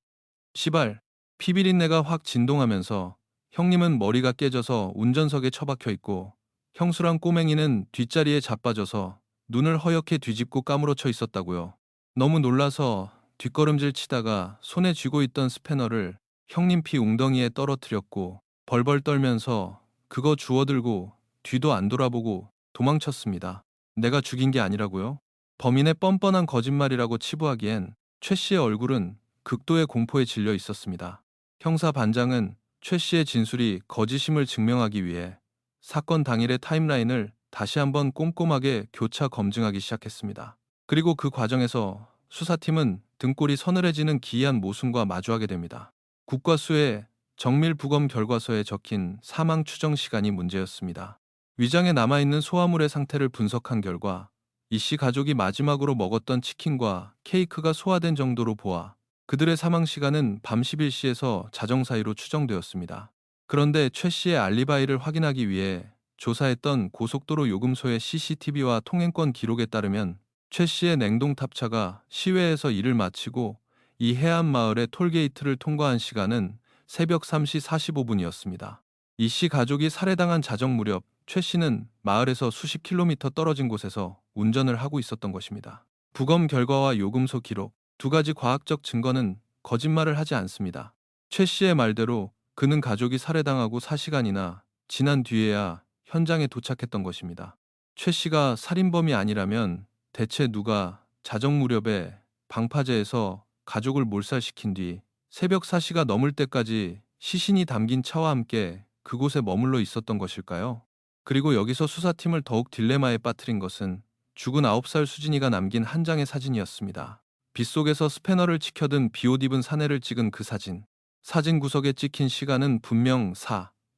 [SPEAKER 1] 시발, 피비린내가 확 진동하면서 형님은 머리가 깨져서 운전석에 처박혀 있고 형수랑 꼬맹이는 뒷자리에 자빠져서 눈을 허옇게 뒤집고 까무러쳐 있었다고요. 너무 놀라서 뒷걸음질 치다가 손에 쥐고 있던 스패너를 형님 피 웅덩이에 떨어뜨렸고 벌벌 떨면서 그거 주워들고 뒤도 안 돌아보고 도망쳤습니다. 내가 죽인 게 아니라고요? 범인의 뻔뻔한 거짓말이라고 치부하기엔 최 씨의 얼굴은 극도의 공포에 질려 있었습니다. 형사 반장은 최 씨의 진술이 거짓임을 증명하기 위해 사건 당일의 타임라인을 다시 한번 꼼꼼하게 교차 검증하기 시작했습니다. 그리고 그 과정에서 수사팀은 등골이 서늘해지는 기이한 모순과 마주하게 됩니다. 국과수의 정밀부검 결과서에 적힌 사망 추정 시간이 문제였습니다. 위장에 남아있는 소화물의 상태를 분석한 결과 이 씨 가족이 마지막으로 먹었던 치킨과 케이크가 소화된 정도로 보아 그들의 사망 시간은 밤 11시에서 자정 사이로 추정되었습니다. 그런데 최 씨의 알리바이를 확인하기 위해 조사했던 고속도로 요금소의 CCTV와 통행권 기록에 따르면 최 씨의 냉동탑차가 시외에서 일을 마치고 이 해안 마을의 톨게이트를 통과한 시간은 새벽 3시 45분이었습니다. 이 씨 가족이 살해당한 자정 무렵 최 씨는 마을에서 수십 킬로미터 떨어진 곳에서 운전을 하고 있었던 것입니다. 부검 결과와 요금소 기록, 두 가지 과학적 증거는 거짓말을 하지 않습니다. 최 씨의 말대로 그는 가족이 살해당하고 4시간이나 지난 뒤에야 현장에 도착했던 것입니다. 최 씨가 살인범이 아니라면 대체 누가 자정 무렵에 방파제에서 가족을 몰살시킨 뒤 새벽 4시가 넘을 때까지 시신이 담긴 차와 함께 그곳에 머물러 있었던 것일까요? 그리고 여기서 수사팀을 더욱 딜레마에 빠뜨린 것은 죽은 9살 수진이가 남긴 한 장의 사진이었습니다. 빗속에서 스패너를 치켜든 비옷 입은 사내를 찍은 그 사진. 사진 구석에 찍힌 시간은 분명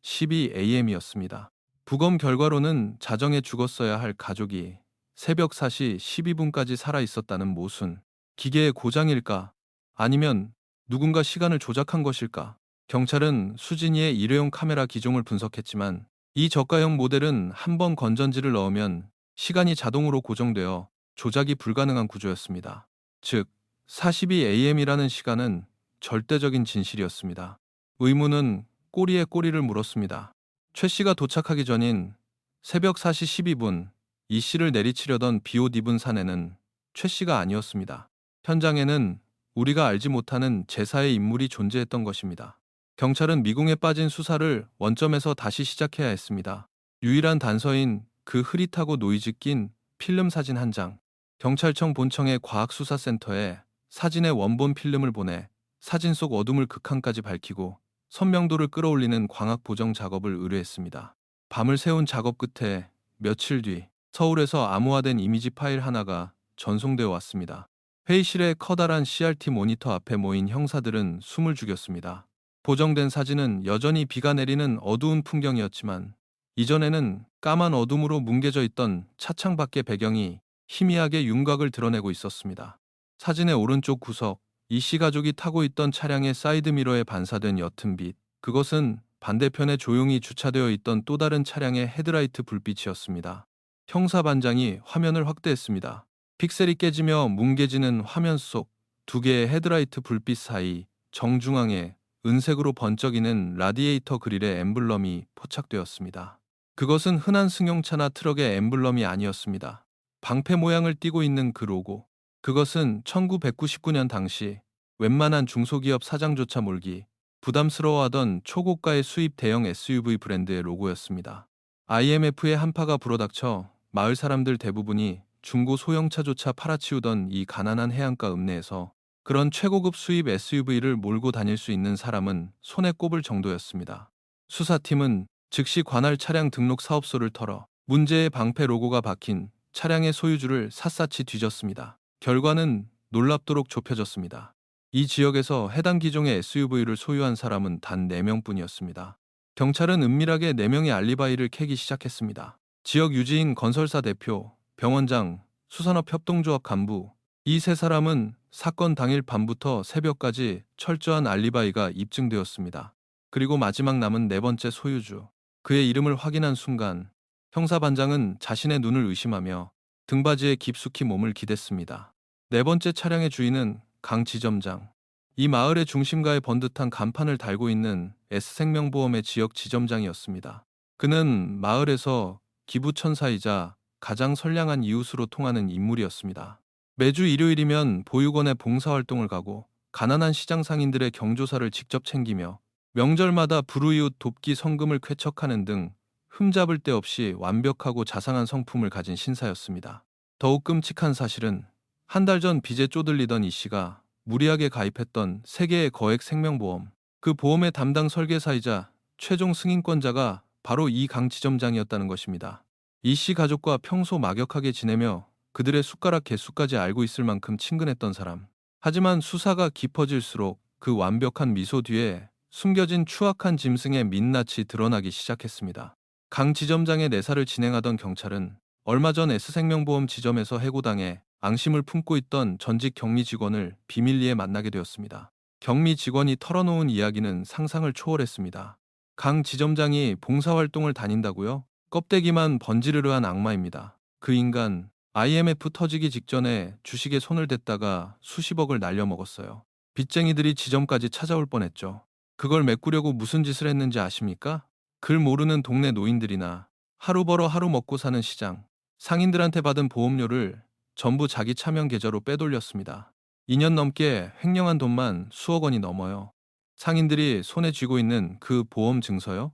[SPEAKER 1] 12am이었습니다. 부검 결과로는 자정에 죽었어야 할 가족이 새벽 4시 12분까지 살아 있었다는 모순. 기계의 고장일까? 아니면 누군가 시간을 조작한 것일까? 경찰은 수진이의 일회용 카메라 기종을 분석했지만 이 저가형 모델은 한 번 건전지를 넣으면 시간이 자동으로 고정되어 조작이 불가능한 구조였습니다. 즉, 42am이라는 시간은 절대적인 진실이었습니다. 의문은 꼬리에 꼬리를 물었습니다. 최 씨가 도착하기 전인 새벽 4시 12분, 이 씨를 내리치려던 비옷 입은 사내는 최 씨가 아니었습니다. 현장에는 우리가 알지 못하는 제4의 인물이 존재했던 것입니다. 경찰은 미궁에 빠진 수사를 원점에서 다시 시작해야 했습니다. 유일한 단서인 그 흐릿하고 노이즈 낀 필름 사진 한 장. 경찰청 본청의 과학수사센터에 사진의 원본 필름을 보내 사진 속 어둠을 극한까지 밝히고 선명도를 끌어올리는 광학 보정 작업을 의뢰했습니다. 밤을 새운 작업 끝에 며칠 뒤 서울에서 암호화된 이미지 파일 하나가 전송되어 왔습니다. 회의실의 커다란 CRT 모니터 앞에 모인 형사들은 숨을 죽였습니다. 보정된 사진은 여전히 비가 내리는 어두운 풍경이었지만 이전에는 까만 어둠으로 뭉개져 있던 차창 밖의 배경이 희미하게 윤곽을 드러내고 있었습니다. 사진의 오른쪽 구석, 이 씨 가족이 타고 있던 차량의 사이드미러에 반사된 옅은 빛, 그것은 반대편에 조용히 주차되어 있던 또 다른 차량의 헤드라이트 불빛이었습니다. 형사반장이 화면을 확대했습니다. 픽셀이 깨지며 뭉개지는 화면 속 두 개의 헤드라이트 불빛 사이 정중앙에 은색으로 번쩍이는 라디에이터 그릴의 엠블럼이 포착되었습니다. 그것은 흔한 승용차나 트럭의 엠블럼이 아니었습니다. 방패 모양을 띠고 있는 그 로고. 그것은 1999년 당시 웬만한 중소기업 사장조차 몰기 부담스러워하던 초고가의 수입 대형 SUV 브랜드의 로고였습니다. IMF의 한파가 불어닥쳐 마을 사람들 대부분이 중고 소형차조차 팔아치우던 이 가난한 해안가 읍내에서 그런 최고급 수입 SUV를 몰고 다닐 수 있는 사람은 손에 꼽을 정도였습니다. 수사팀은 즉시 관할 차량 등록 사업소를 털어 문제의 방패 로고가 박힌 차량의 소유주를 샅샅이 뒤졌습니다. 결과는 놀랍도록 좁혀졌습니다. 이 지역에서 해당 기종의 SUV를 소유한 사람은 단 4명뿐이었습니다. 경찰은 은밀하게 4명의 알리바이를 캐기 시작했습니다. 지역 유지인 건설사 대표, 병원장, 수산업 협동조합 간부, 이 세 사람은 사건 당일 밤부터 새벽까지 철저한 알리바이가 입증되었습니다. 그리고 마지막 남은 네 번째 소유주, 그의 이름을 확인한 순간 형사반장은 자신의 눈을 의심하며 등받이에 깊숙이 몸을 기댔습니다. 네 번째 차량의 주인은 강 지점장. 이 마을의 중심가에 번듯한 간판을 달고 있는 S생명보험의 지역 지점장이었습니다. 그는 마을에서 기부천사이자 가장 선량한 이웃으로 통하는 인물이었습니다. 매주 일요일이면 보육원에 봉사활동을 가고 가난한 시장 상인들의 경조사를 직접 챙기며 명절마다 불우이웃 돕기 성금을 쾌척하는 등 흠잡을 데 없이 완벽하고 자상한 성품을 가진 신사였습니다. 더욱 끔찍한 사실은 한 달 전 빚에 쪼들리던 이 씨가 무리하게 가입했던 세 개의 거액 생명보험, 그 보험의 담당 설계사이자 최종 승인권자가 바로 이 강 지점장이었다는 것입니다. 이 씨 가족과 평소 막역하게 지내며 그들의 숟가락 개수까지 알고 있을 만큼 친근했던 사람. 하지만 수사가 깊어질수록 그 완벽한 미소 뒤에 숨겨진 추악한 짐승의 민낯이 드러나기 시작했습니다. 강 지점장의 내사를 진행하던 경찰은 얼마 전 S생명보험 지점에서 해고당해 앙심을 품고 있던 전직 격리 직원을 비밀리에 만나게 되었습니다. 격리 직원이 털어놓은 이야기는 상상을 초월했습니다. 강 지점장이 봉사활동을 다닌다고요? 껍데기만 번지르르한 악마입니다. 그 인간 IMF 터지기 직전에 주식에 손을 댔다가 수십억을 날려먹었어요. 빚쟁이들이 지점까지 찾아올 뻔했죠. 그걸 메꾸려고 무슨 짓을 했는지 아십니까? 글 모르는 동네 노인들이나 하루 벌어 하루 먹고 사는 시장, 상인들한테 받은 보험료를 전부 자기 차명 계좌로 빼돌렸습니다. 2년 넘게 횡령한 돈만 수억 원이 넘어요. 상인들이 손에 쥐고 있는 그 보험 증서요?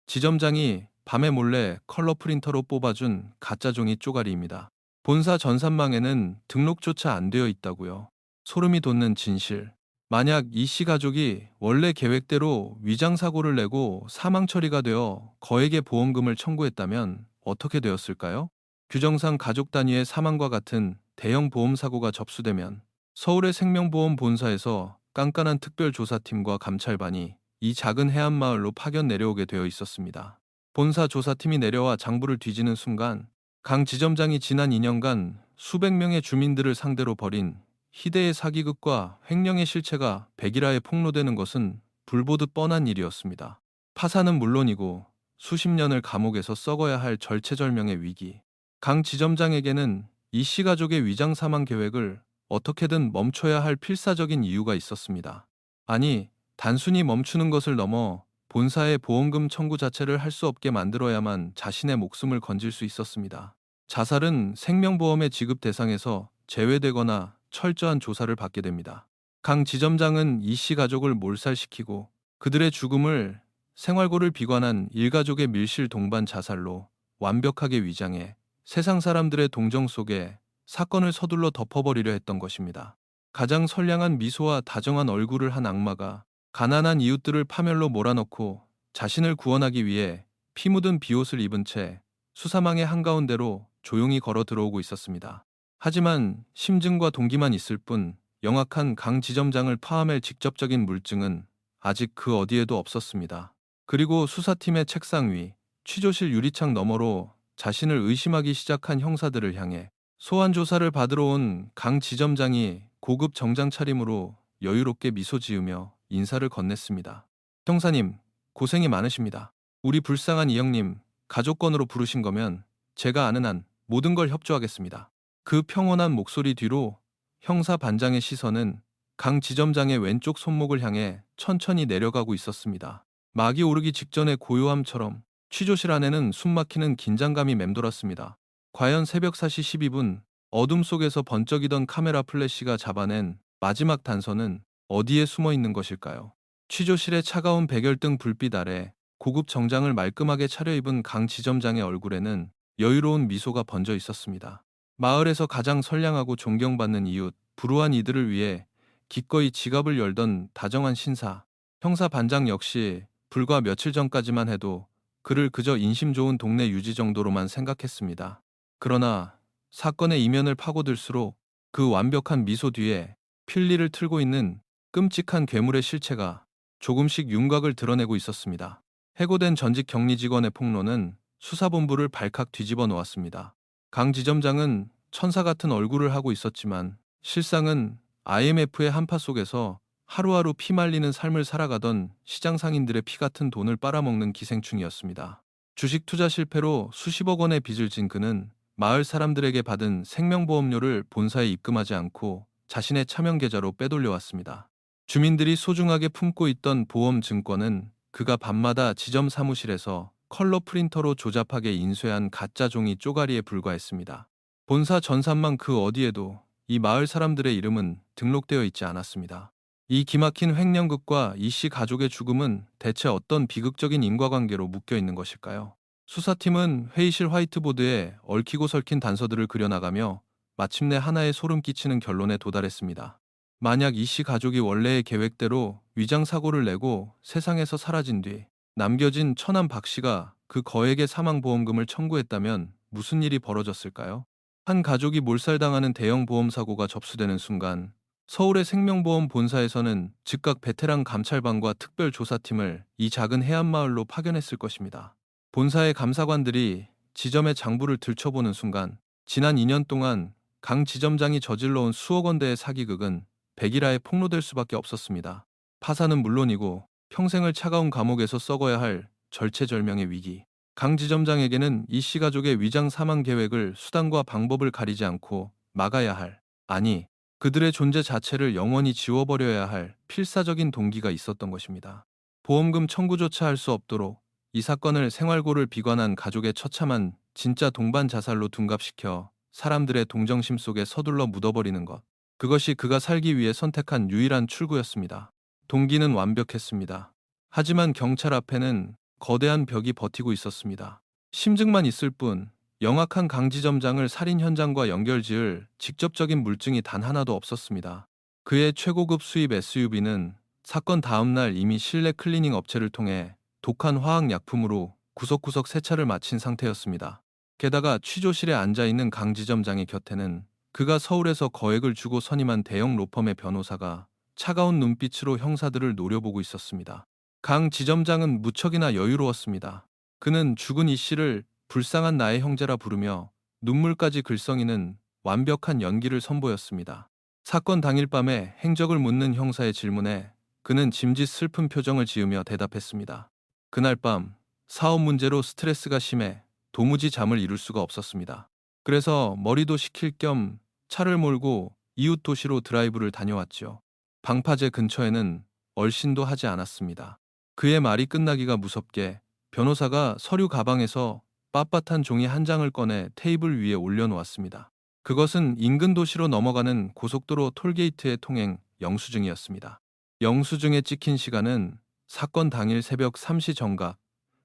[SPEAKER 1] 지점장이 밤에 몰래 컬러 프린터로 뽑아준 가짜 종이 쪼가리입니다. 본사 전산망에는 등록조차 안 되어 있다고요. 소름이 돋는 진실. 만약 이 씨 가족이 원래 계획대로 위장 사고를 내고 사망 처리가 되어 거액의 보험금을 청구했다면 어떻게 되었을까요? 규정상 가족 단위의 사망과 같은 대형 보험 사고가 접수되면 서울의 생명보험 본사에서 깐깐한 특별조사팀과 감찰반이 이 작은 해안마을로 파견 내려오게 되어 있었습니다. 본사 조사팀이 내려와 장부를 뒤지는 순간 강 지점장이 지난 2년간 수백 명의 주민들을 상대로 벌인 희대의 사기극과 횡령의 실체가 백일하에 폭로되는 것은 불보듯 뻔한 일이었습니다. 파산은 물론이고 수십 년을 감옥에서 썩어야 할 절체절명의 위기. 강 지점장에게는 이 씨 가족의 위장 사망 계획을 어떻게든 멈춰야 할 필사적인 이유가 있었습니다. 아니, 단순히 멈추는 것을 넘어 본사의 보험금 청구 자체를 할 수 없게 만들어야만 자신의 목숨을 건질 수 있었습니다. 자살은 생명보험의 지급 대상에서 제외되거나 철저한 조사를 받게 됩니다. 강 지점장은 이 씨 가족을 몰살시키고 그들의 죽음을 생활고를 비관한 일가족의 밀실 동반 자살로 완벽하게 위장해 세상 사람들의 동정 속에 사건을 서둘러 덮어버리려 했던 것입니다. 가장 선량한 미소와 다정한 얼굴을 한 악마가 가난한 이웃들을 파멸로 몰아넣고 자신을 구원하기 위해 피 묻은 비옷을 입은 채 수사망의 한가운데로 조용히 걸어 들어오고 있었습니다. 하지만 심증과 동기만 있을 뿐 영악한 강 지점장을 파함할 직접적인 물증은 아직 그 어디에도 없었습니다. 그리고 수사팀의 책상 위, 취조실 유리창 너머로 자신을 의심하기 시작한 형사들을 향해 소환 조사를 받으러 온 강 지점장이 고급 정장 차림으로 여유롭게 미소 지으며 인사를 건넸습니다. 형사님, 고생이 많으십니다. 우리 불쌍한 이형님 가족건으로 부르신 거면 제가 아는 한 모든 걸 협조하겠습니다. 그 평온한 목소리 뒤로 형사 반장의 시선은 강 지점장의 왼쪽 손목을 향해 천천히 내려가고 있었습니다. 막이 오르기 직전의 고요함처럼 취조실 안에는 숨막히는 긴장감이 맴돌았습니다. 과연 새벽 4시 12분 어둠 속에서 번쩍이던 카메라 플래시가 잡아낸 마지막 단서는 어디에 숨어 있는 것일까요? 취조실의 차가운 백열등 불빛 아래 고급 정장을 말끔하게 차려입은 강 지점장의 얼굴에는 여유로운 미소가 번져 있었습니다. 마을에서 가장 선량하고 존경받는 이웃, 불우한 이들을 위해 기꺼이 지갑을 열던 다정한 신사, 형사 반장 역시 불과 며칠 전까지만 해도 그를 그저 인심 좋은 동네 유지 정도로만 생각했습니다. 그러나 사건의 이면을 파고들수록 그 완벽한 미소 뒤에 필리를 틀고 있는 끔찍한 괴물의 실체가 조금씩 윤곽을 드러내고 있었습니다. 해고된 전직 격리 직원의 폭로는 수사본부를 발칵 뒤집어 놓았습니다. 강 지점장은 천사 같은 얼굴을 하고 있었지만 실상은 IMF의 한파 속에서 하루하루 피말리는 삶을 살아가던 시장 상인들의 피 같은 돈을 빨아먹는 기생충이었습니다. 주식 투자 실패로 수십억 원의 빚을 진 그는 마을 사람들에게 받은 생명보험료를 본사에 입금하지 않고 자신의 차명 계좌로 빼돌려왔습니다. 주민들이 소중하게 품고 있던 보험 증권은 그가 밤마다 지점 사무실에서 컬러 프린터로 조잡하게 인쇄한 가짜 종이 쪼가리에 불과했습니다. 본사 전산망 그 어디에도 이 마을 사람들의 이름은 등록되어 있지 않았습니다. 이 기막힌 횡령극과 이 씨 가족의 죽음은 대체 어떤 비극적인 인과관계로 묶여 있는 것일까요? 수사팀은 회의실 화이트보드에 얽히고 설킨 단서들을 그려나가며 마침내 하나의 소름 끼치는 결론에 도달했습니다. 만약 이 씨 가족이 원래의 계획대로 위장 사고를 내고 세상에서 사라진 뒤 남겨진 처남 박 씨가 그 거액의 사망보험금을 청구했다면 무슨 일이 벌어졌을까요? 한 가족이 몰살당하는 대형 보험 사고가 접수되는 순간 서울의 생명보험 본사에서는 즉각 베테랑 감찰반과 특별조사팀을 이 작은 해안마을로 파견했을 것입니다. 본사의 감사관들이 지점의 장부를 들춰보는 순간 지난 2년 동안 강 지점장이 저질러온 수억 원대의 사기극은 백일하에 폭로될 수밖에 없었습니다. 파산은 물론이고 평생을 차가운 감옥에서 썩어야 할 절체절명의 위기. 강 지점장에게는 이 씨 가족의 위장 사망 계획을 수단과 방법을 가리지 않고 막아야 할, 아니, 그들의 존재 자체를 영원히 지워버려야 할 필사적인 동기가 있었던 것입니다. 보험금 청구조차 할 수 없도록 이 사건을 생활고를 비관한 가족의 처참한 진짜 동반 자살로 둔갑시켜 사람들의 동정심 속에 서둘러 묻어버리는 것. 그것이 그가 살기 위해 선택한 유일한 출구였습니다. 동기는 완벽했습니다. 하지만 경찰 앞에는 거대한 벽이 버티고 있었습니다. 심증만 있을 뿐 영악한 강지점장을 살인 현장과 연결지을 직접적인 물증이 단 하나도 없었습니다. 그의 최고급 수입 SUV는 사건 다음 날 이미 실내 클리닝 업체를 통해 독한 화학약품으로 구석구석 세차를 마친 상태였습니다. 게다가 취조실에 앉아있는 강지점장의 곁에는 그가 서울에서 거액을 주고 선임한 대형 로펌의 변호사가 차가운 눈빛으로 형사들을 노려보고 있었습니다. 강 지점장은 무척이나 여유로웠습니다. 그는 죽은 이 씨를 불쌍한 나의 형제라 부르며 눈물까지 글썽이는 완벽한 연기를 선보였습니다. 사건 당일 밤에 행적을 묻는 형사의 질문에 그는 짐짓 슬픈 표정을 지으며 대답했습니다. 그날 밤 사업 문제로 스트레스가 심해 도무지 잠을 이룰 수가 없었습니다. 그래서 머리도 식힐 겸 차를 몰고 이웃 도시로 드라이브를 다녀왔죠. 방파제 근처에는 얼씬도 하지 않았습니다. 그의 말이 끝나기가 무섭게 변호사가 서류 가방에서 빳빳한 종이 한 장을 꺼내 테이블 위에 올려놓았습니다. 그것은 인근 도시로 넘어가는 고속도로 톨게이트의 통행 영수증이었습니다. 영수증에 찍힌 시간은 사건 당일 새벽 3시 정각,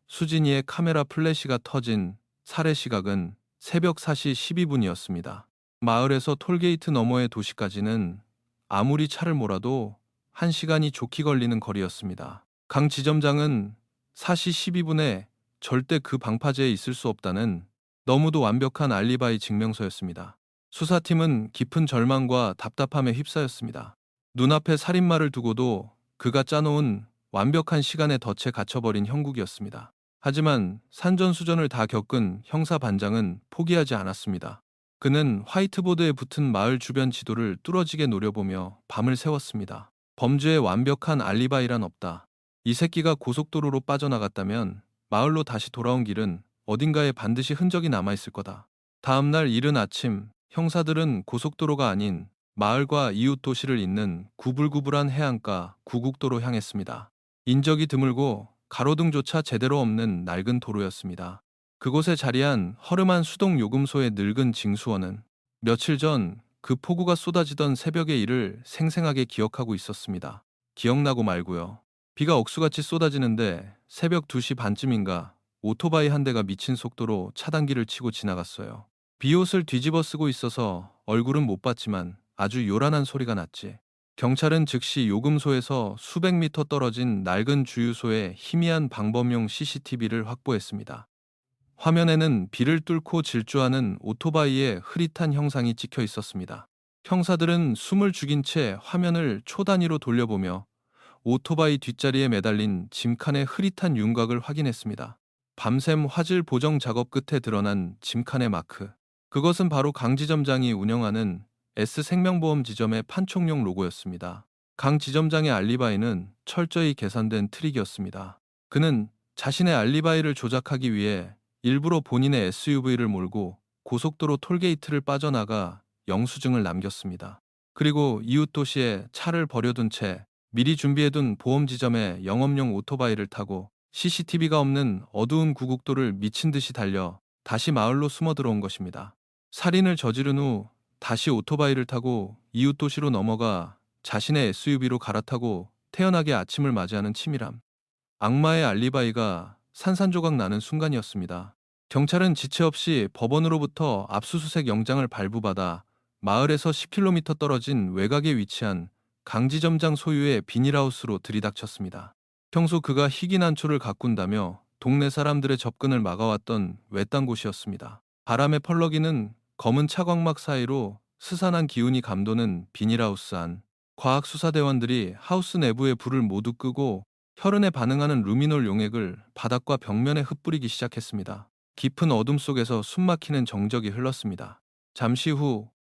[SPEAKER 1] 수진이의 카메라 플래시가 터진 살해 시각은 새벽 4시 12분이었습니다. 마을에서 톨게이트 너머의 도시까지는 아무리 차를 몰아도 1시간이 좋게 걸리는 거리였습니다. 강 지점장은 4시 12분에 절대 그 방파제에 있을 수 없다는 너무도 완벽한 알리바이 증명서였습니다. 수사팀은 깊은 절망과 답답함에 휩싸였습니다. 눈앞에 살인마를 두고도 그가 짜놓은 완벽한 시간에 덫에 갇혀버린 형국이었습니다. 하지만 산전수전을 다 겪은 형사 반장은 포기하지 않았습니다. 그는 화이트보드에 붙은 마을 주변 지도를 뚫어지게 노려보며 밤을 새웠습니다. 범죄의 완벽한 알리바이란 없다. 이 새끼가 고속도로로 빠져나갔다면 마을로 다시 돌아온 길은 어딘가에 반드시 흔적이 남아있을 거다. 다음 날 이른 아침, 형사들은 고속도로가 아닌 마을과 이웃 도시를 잇는 구불구불한 해안가 구국도로 향했습니다. 인적이 드물고 가로등조차 제대로 없는 낡은 도로였습니다. 그곳에 자리한 허름한 수동 요금소의 늙은 징수원은 며칠 전 그 폭우가 쏟아지던 새벽의 일을 생생하게 기억하고 있었습니다. 기억나고 말고요. 비가 억수같이 쏟아지는데 새벽 2시 반쯤인가 오토바이 한 대가 미친 속도로 차단기를 치고 지나갔어요. 비옷을 뒤집어 쓰고 있어서 얼굴은 못 봤지만 아주 요란한 소리가 났지. 경찰은 즉시 요금소에서 수백 미터 떨어진 낡은 주유소에 희미한 방범용 CCTV를 확보했습니다. 화면에는 비를 뚫고 질주하는 오토바이의 흐릿한 형상이 찍혀 있었습니다. 형사들은 숨을 죽인 채 화면을 초단위로 돌려보며 오토바이 뒷자리에 매달린 짐칸의 흐릿한 윤곽을 확인했습니다. 밤샘 화질 보정 작업 끝에 드러난 짐칸의 마크. 그것은 바로 강 지점장이 운영하는 S생명보험 지점의 판촉용 로고였습니다. 강 지점장의 알리바이는 철저히 계산된 트릭이었습니다. 그는 자신의 알리바이를 조작하기 위해 일부러 본인의 SUV를 몰고 고속도로 톨게이트를 빠져나가 영수증을 남겼습니다. 그리고 이웃 도시에 차를 버려둔 채 미리 준비해둔 보험 지점에 영업용 오토바이를 타고 CCTV가 없는 어두운 구국도를 미친 듯이 달려 다시 마을로 숨어 들어온 것입니다. 살인을 저지른 후 다시 오토바이를 타고 이웃 도시로 넘어가 자신의 SUV로 갈아타고 태연하게 아침을 맞이하는 치밀함. 악마의 알리바이가 산산조각 나는 순간이었습니다. 경찰은 지체 없이 법원으로부터 압수수색 영장을 발부받아 마을에서 10km 떨어진 외곽에 위치한 강지점장 소유의 비닐하우스로 들이닥쳤습니다. 평소 그가 희귀 난초를 가꾼다며 동네 사람들의 접근을 막아왔던 외딴 곳이었습니다. 바람에 펄럭이는 검은 차광막 사이로 스산한 기운이 감도는 비닐하우스 안. 과학수사대원들이 하우스 내부의 불을 모두 끄고 혈흔에 반응하는 루미놀 용액을 바닥과 벽면에 흩뿌리기 시작했습니다. 깊은 어둠 속에서 숨막히는 정적이 흘렀습니다. 잠시 후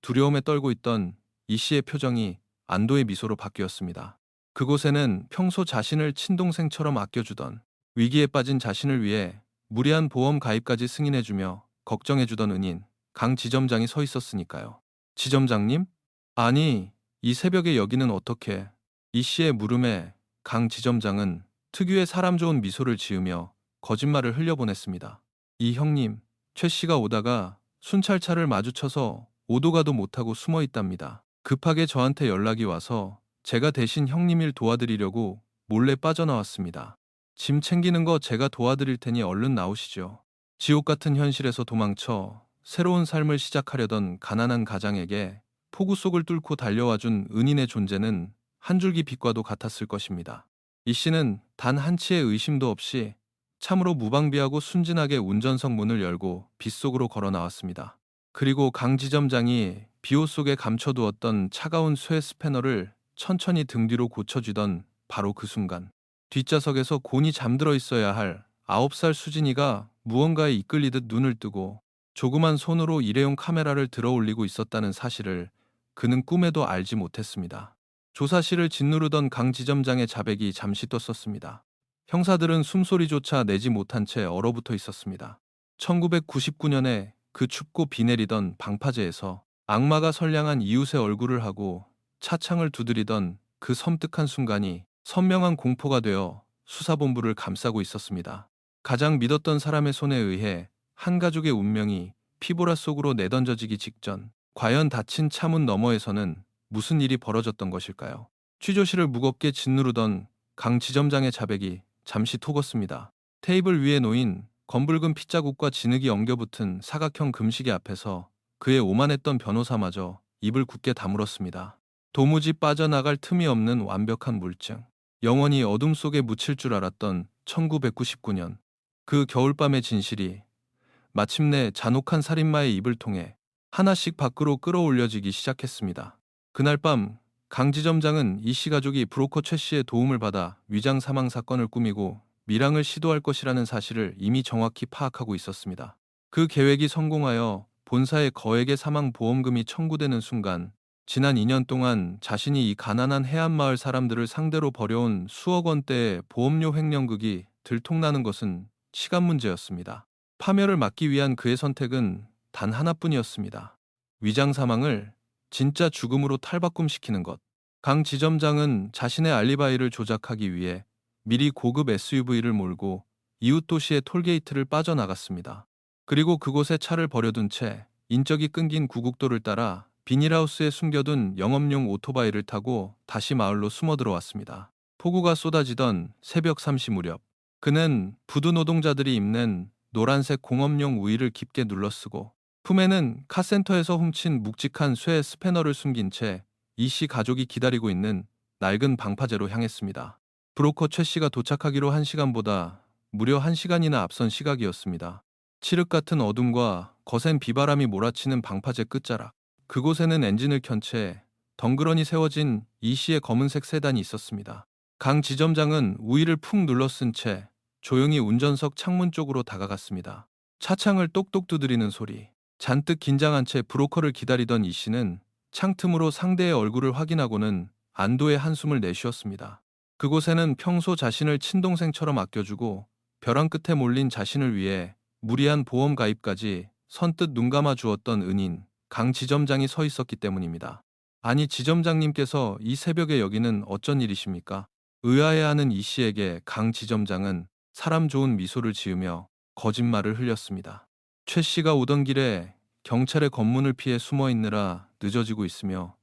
[SPEAKER 1] 두려움에 떨고 있던 이 씨의 표정이 안도의 미소로 바뀌었습니다. 그곳에는 평소 자신을 친동생처럼 아껴주던, 위기에 빠진 자신을 위해 무리한 보험 가입까지 승인해주며 걱정해주던 은인 강 지점장이 서 있었으니까요. 지점장님? 아니, 이 새벽에 여기는 어떻게? 이 씨의 물음에 강 지점장은 특유의 사람 좋은 미소를 지으며 거짓말을 흘려보냈습니다. 이 형님, 최 씨가 오다가 순찰차를 마주쳐서 오도 가도 못하고 숨어 있답니다. 급하게 저한테 연락이 와서 제가 대신 형님 일 도와드리려고 몰래 빠져나왔습니다. 짐 챙기는 거 제가 도와드릴 테니 얼른 나오시죠. 지옥 같은 현실에서 도망쳐 새로운 삶을 시작하려던 가난한 가장에게 폭우 속을 뚫고 달려와준 은인의 존재는 한 줄기 빛과도 같았을 것입니다. 이 씨는 단 한치의 의심도 없이 참으로 무방비하고 순진하게 운전석 문을 열고 빗속으로 걸어 나왔습니다. 그리고 강 지점장이 비호 속에 감춰두었던 차가운 쇠 스패너를 천천히 등 뒤로 고쳐주던 바로 그 순간, 뒷좌석에서 곤히 잠들어 있어야 할 9살 수진이가 무언가에 이끌리듯 눈을 뜨고 조그만 손으로 일회용 카메라를 들어 올리고 있었다는 사실을 그는 꿈에도 알지 못했습니다. 조사실을 짓누르던 강 지점장의 자백이 잠시 떴었습니다. 형사들은 숨소리조차 내지 못한 채 얼어붙어 있었습니다. 1999년에 그 춥고 비 내리던 방파제에서 악마가 선량한 이웃의 얼굴을 하고 차창을 두드리던 그 섬뜩한 순간이 선명한 공포가 되어 수사본부를 감싸고 있었습니다. 가장 믿었던 사람의 손에 의해 한 가족의 운명이 피보라 속으로 내던져지기 직전, 과연 닫힌 차문 너머에서는 무슨 일이 벌어졌던 것일까요? 취조실을 무겁게 짓누르던 강 지점장의 자백이 잠시 톡었습니다. 테이블 위에 놓인 검붉은 핏자국과 진흙이 엉겨붙은 사각형 금시계 앞에서 그의 오만했던 변호사마저 입을 굳게 다물었습니다. 도무지 빠져나갈 틈이 없는 완벽한 물증. 영원히 어둠 속에 묻힐 줄 알았던 1999년. 그 겨울밤의 진실이 마침내 잔혹한 살인마의 입을 통해 하나씩 밖으로 끌어올려지기 시작했습니다. 그날 밤 강 지점장은 이 씨 가족이 브로커 최 씨의 도움을 받아 위장 사망 사건을 꾸미고 밀항을 시도할 것이라는 사실을 이미 정확히 파악하고 있었습니다. 그 계획이 성공하여 본사의 거액의 사망 보험금이 청구되는 순간, 지난 2년 동안 자신이 이 가난한 해안마을 사람들을 상대로 벌여온 수억 원대의 보험료 횡령극이 들통나는 것은 시간 문제였습니다. 파멸을 막기 위한 그의 선택은 단 하나뿐이었습니다. 위장 사망을 진짜 죽음으로 탈바꿈시키는 것. 강 지점장은 자신의 알리바이를 조작하기 위해 미리 고급 SUV를 몰고 이웃 도시의 톨게이트를 빠져나갔습니다. 그리고 그곳에 차를 버려둔 채 인적이 끊긴 구국도를 따라 비닐하우스에 숨겨둔 영업용 오토바이를 타고 다시 마을로 숨어 들어왔습니다. 폭우가 쏟아지던 새벽 3시 무렵, 그는 부두 노동자들이 입는 노란색 공업용 우의를 깊게 눌러쓰고 품에는 카센터에서 훔친 묵직한 쇠 스패너를 숨긴 채 이 씨 가족이 기다리고 있는 낡은 방파제로 향했습니다. 브로커 최 씨가 도착하기로 1시간보다 무려 1시간이나 앞선 시각이었습니다. 칠흑 같은 어둠과 거센 비바람이 몰아치는 방파제 끝자락. 그곳에는 엔진을 켠 채 덩그러니 세워진 이 씨의 검은색 세단이 있었습니다. 강 지점장은 우위를 푹 눌러쓴 채 조용히 운전석 창문 쪽으로 다가갔습니다. 차창을 똑똑 두드리는 소리. 잔뜩 긴장한 채 브로커를 기다리던 이 씨는 창틈으로 상대의 얼굴을 확인하고는 안도의 한숨을 내쉬었습니다. 그곳에는 평소 자신을 친동생처럼 아껴주고 벼랑 끝에 몰린 자신을 위해 무리한 보험 가입까지 선뜻 눈감아 주었던 은인 강 지점장이 서 있었기 때문입니다. 아니, 지점장님께서 이 새벽에 여기는 어쩐 일이십니까? 의아해하는 이 씨에게 강 지점장은 사람 좋은 미소를 지으며 거짓말을 흘렸습니다. 최 씨가 오던 길에 경찰의 검문을 피해 숨어 있느라 늦어지고 있으며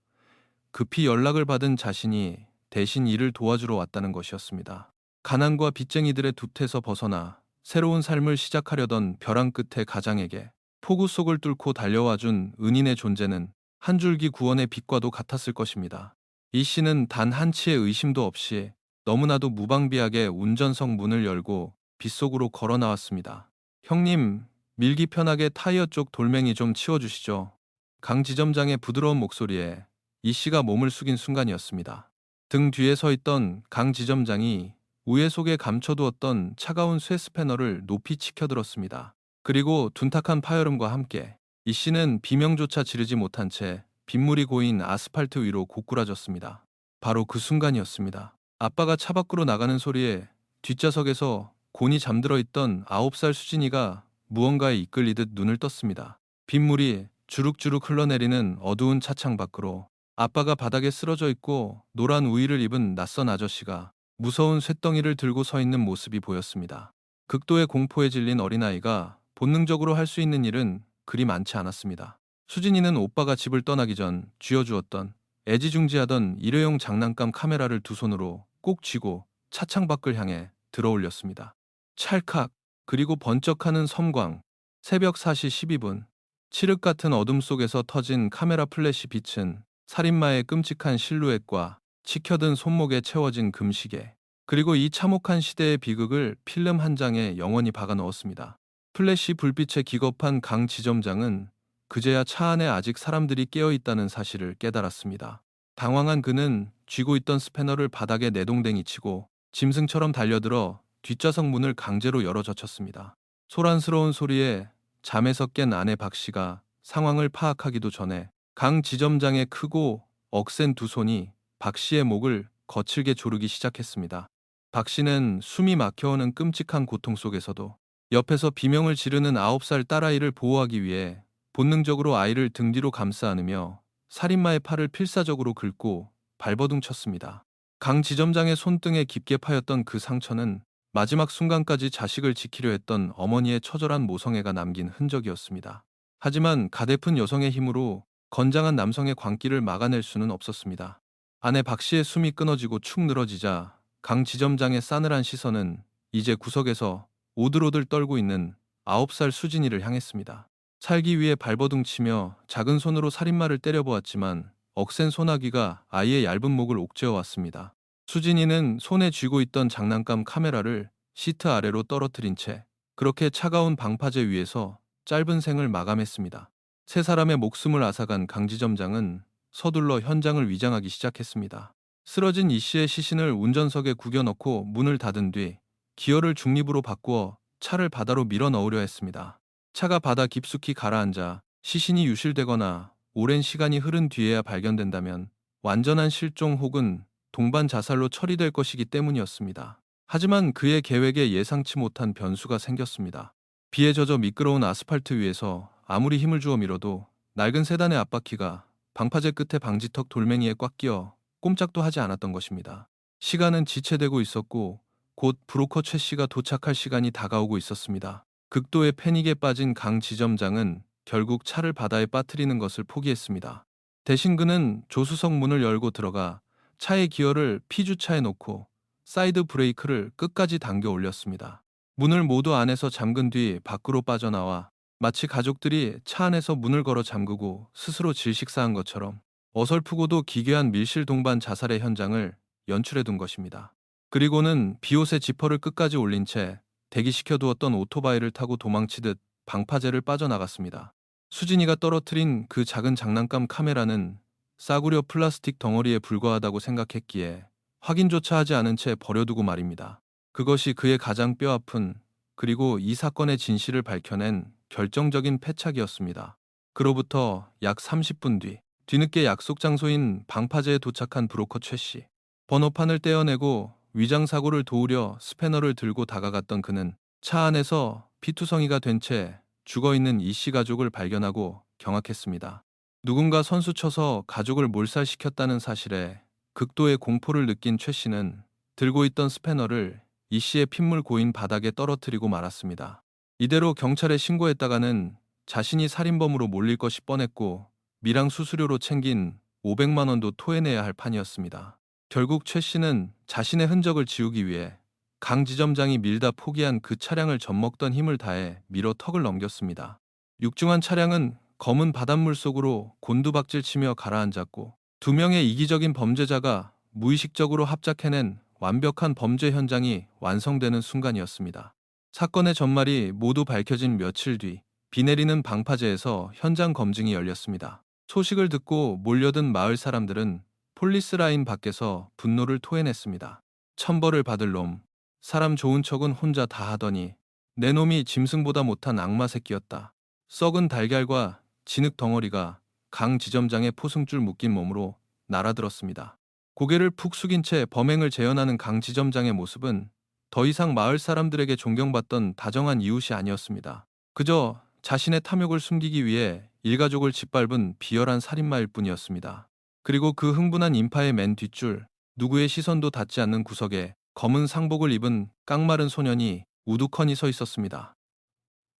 [SPEAKER 1] 급히 연락을 받은 자신이 대신 일을 도와주러 왔다는 것이었습니다. 가난과 빚쟁이들의 돛에서 벗어나 새로운 삶을 시작하려던 벼랑 끝의 가장에게 폭우 속을 뚫고 달려와준 은인의 존재는 한 줄기 구원의 빛과도 같았을 것입니다. 이 씨는 단 한치의 의심도 없이 너무나도 무방비하게 운전석 문을 열고 빗속으로 걸어 나왔습니다. 형님, 밀기 편하게 타이어 쪽 돌멩이 좀 치워주시죠. 강 지점장의 부드러운 목소리에 이 씨가 몸을 숙인 순간이었습니다. 등 뒤에 서 있던 강 지점장이 우회 속에 감춰두었던 차가운 쇠 스패너를 높이 치켜들었습니다. 그리고 둔탁한 파열음과 함께 이 씨는 비명조차 지르지 못한 채 빗물이 고인 아스팔트 위로 고꾸라졌습니다. 바로 그 순간이었습니다. 아빠가 차 밖으로 나가는 소리에 뒷좌석에서 곤히 잠들어 있던 9살 수진이가 무언가에 이끌리듯 눈을 떴습니다. 빗물이 주룩주룩 흘러내리는 어두운 차창 밖으로 아빠가 바닥에 쓰러져 있고 노란 우의를 입은 낯선 아저씨가 무서운 쇳덩이를 들고 서 있는 모습이 보였습니다. 극도의 공포에 질린 어린아이가 본능적으로 할 수 있는 일은 그리 많지 않았습니다. 수진이는 오빠가 집을 떠나기 전 쥐어주었던 애지중지하던 일회용 장난감 카메라를 두 손으로 꼭 쥐고 차창 밖을 향해 들어올렸습니다. 찰칵, 그리고 번쩍하는 섬광. 새벽 4시 12분. 칠흑 같은 어둠 속에서 터진 카메라 플래시 빛은 살인마의 끔찍한 실루엣과 치켜든 손목에 채워진 금시계, 그리고 이 참혹한 시대의 비극을 필름 한 장에 영원히 박아 넣었습니다. 플래시 불빛에 기겁한 강 지점장은 그제야 차 안에 아직 사람들이 깨어 있다는 사실을 깨달았습니다. 당황한 그는 쥐고 있던 스패너를 바닥에 내동댕이 치고 짐승처럼 달려들어 뒷좌석 문을 강제로 열어 젖혔습니다. 소란스러운 소리에 잠에서 깬 아내 박 씨가 상황을 파악하기도 전에 강 지점장의 크고 억센 두 손이 박 씨의 목을 거칠게 조르기 시작했습니다. 박 씨는 숨이 막혀오는 끔찍한 고통 속에서도 옆에서 비명을 지르는 9살 딸아이를 보호하기 위해 본능적으로 아이를 등 뒤로 감싸 안으며 살인마의 팔을 필사적으로 긁고 발버둥 쳤습니다. 강 지점장의 손등에 깊게 파였던 그 상처는 마지막 순간까지 자식을 지키려 했던 어머니의 처절한 모성애가 남긴 흔적이었습니다. 하지만 가대픈 여성의 힘으로 건장한 남성의 광기를 막아낼 수는 없었습니다. 아내 박 씨의 숨이 끊어지고 축 늘어지자 강 지점장의 싸늘한 시선은 이제 구석에서 오들오들 떨고 있는 9살 수진이를 향했습니다. 살기 위해 발버둥 치며 작은 손으로 살인마를 때려보았지만 억센 소나기가 아이의 얇은 목을 옥죄어 왔습니다. 수진이는 손에 쥐고 있던 장난감 카메라를 시트 아래로 떨어뜨린 채 그렇게 차가운 방파제 위에서 짧은 생을 마감했습니다. 세 사람의 목숨을 앗아간 강지점장은 서둘러 현장을 위장하기 시작했습니다. 쓰러진 이 씨의 시신을 운전석에 구겨 넣고 문을 닫은 뒤 기어를 중립으로 바꾸어 차를 바다로 밀어 넣으려 했습니다. 차가 바다 깊숙이 가라앉아 시신이 유실되거나 오랜 시간이 흐른 뒤에야 발견된다면 완전한 실종 혹은 동반 자살로 처리될 것이기 때문이었습니다. 하지만 그의 계획에 예상치 못한 변수가 생겼습니다. 비에 젖어 미끄러운 아스팔트 위에서 아무리 힘을 주어 밀어도 낡은 세단의 앞바퀴가 방파제 끝에 방지턱 돌멩이에 꽉 끼어 꼼짝도 하지 않았던 것입니다. 시간은 지체되고 있었고 곧 브로커 최 씨가 도착할 시간이 다가오고 있었습니다. 극도의 패닉에 빠진 강 지점장은 결국 차를 바다에 빠뜨리는 것을 포기했습니다. 대신 그는 조수석 문을 열고 들어가 차의 기어를 피주차에 놓고 사이드 브레이크를 끝까지 당겨 올렸습니다. 문을 모두 안에서 잠근 뒤 밖으로 빠져나와 마치 가족들이 차 안에서 문을 걸어 잠그고 스스로 질식사한 것처럼 어설프고도 기괴한 밀실 동반 자살의 현장을 연출해 둔 것입니다. 그리고는 비옷의 지퍼를 끝까지 올린 채 대기시켜 두었던 오토바이를 타고 도망치듯 방파제를 빠져나갔습니다. 수진이가 떨어뜨린 그 작은 장난감 카메라는 싸구려 플라스틱 덩어리에 불과하다고 생각했기에 확인조차 하지 않은 채 버려두고 말입니다. 그것이 그의 가장 뼈아픈, 그리고 이 사건의 진실을 밝혀낸 결정적인 패착이었습니다. 그로부터 약 30분 뒤, 뒤늦게 약속 장소인 방파제에 도착한 브로커 최 씨. 번호판을 떼어내고 위장 사고를 도우려 스패너를 들고 다가갔던 그는 차 안에서 피투성이가 된 채 죽어있는 이 씨 가족을 발견하고 경악했습니다. 누군가 선수쳐서 가족을 몰살시켰다는 사실에 극도의 공포를 느낀 최 씨는 들고 있던 스패너를 이 씨의 핏물 고인 바닥에 떨어뜨리고 말았습니다. 이대로 경찰에 신고했다가는 자신이 살인범으로 몰릴 것이 뻔했고 미랑 수수료로 챙긴 500만 원도 토해내야 할 판이었습니다. 결국 최 씨는 자신의 흔적을 지우기 위해 강 지점장이 밀다 포기한 그 차량을 젖먹던 힘을 다해 밀어 턱을 넘겼습니다. 육중한 차량은 검은 바닷물 속으로 곤두박질치며 가라앉았고 두 명의 이기적인 범죄자가 무의식적으로 합작해낸 완벽한 범죄 현장이 완성되는 순간이었습니다. 사건의 전말이 모두 밝혀진 며칠 뒤 비 내리는 방파제에서 현장 검증이 열렸습니다. 소식을 듣고 몰려든 마을 사람들은 폴리스 라인 밖에서 분노를 토해냈습니다. 천벌을 받을 놈, 사람 좋은 척은 혼자 다 하더니 내 놈이 짐승보다 못한 악마 새끼였다. 썩은 달걀과 진흙 덩어리가 강 지점장의 포승줄 묶인 몸으로 날아들었습니다. 고개를 푹 숙인 채 범행을 재현하는 강 지점장의 모습은 더 이상 마을 사람들에게 존경받던 다정한 이웃이 아니었습니다. 그저 자신의 탐욕을 숨기기 위해 일가족을 짓밟은 비열한 살인마일 뿐이었습니다. 그리고 그 흥분한 인파의 맨 뒷줄, 누구의 시선도 닿지 않는 구석에 검은 상복을 입은 깡마른 소년이 우두커니 서 있었습니다.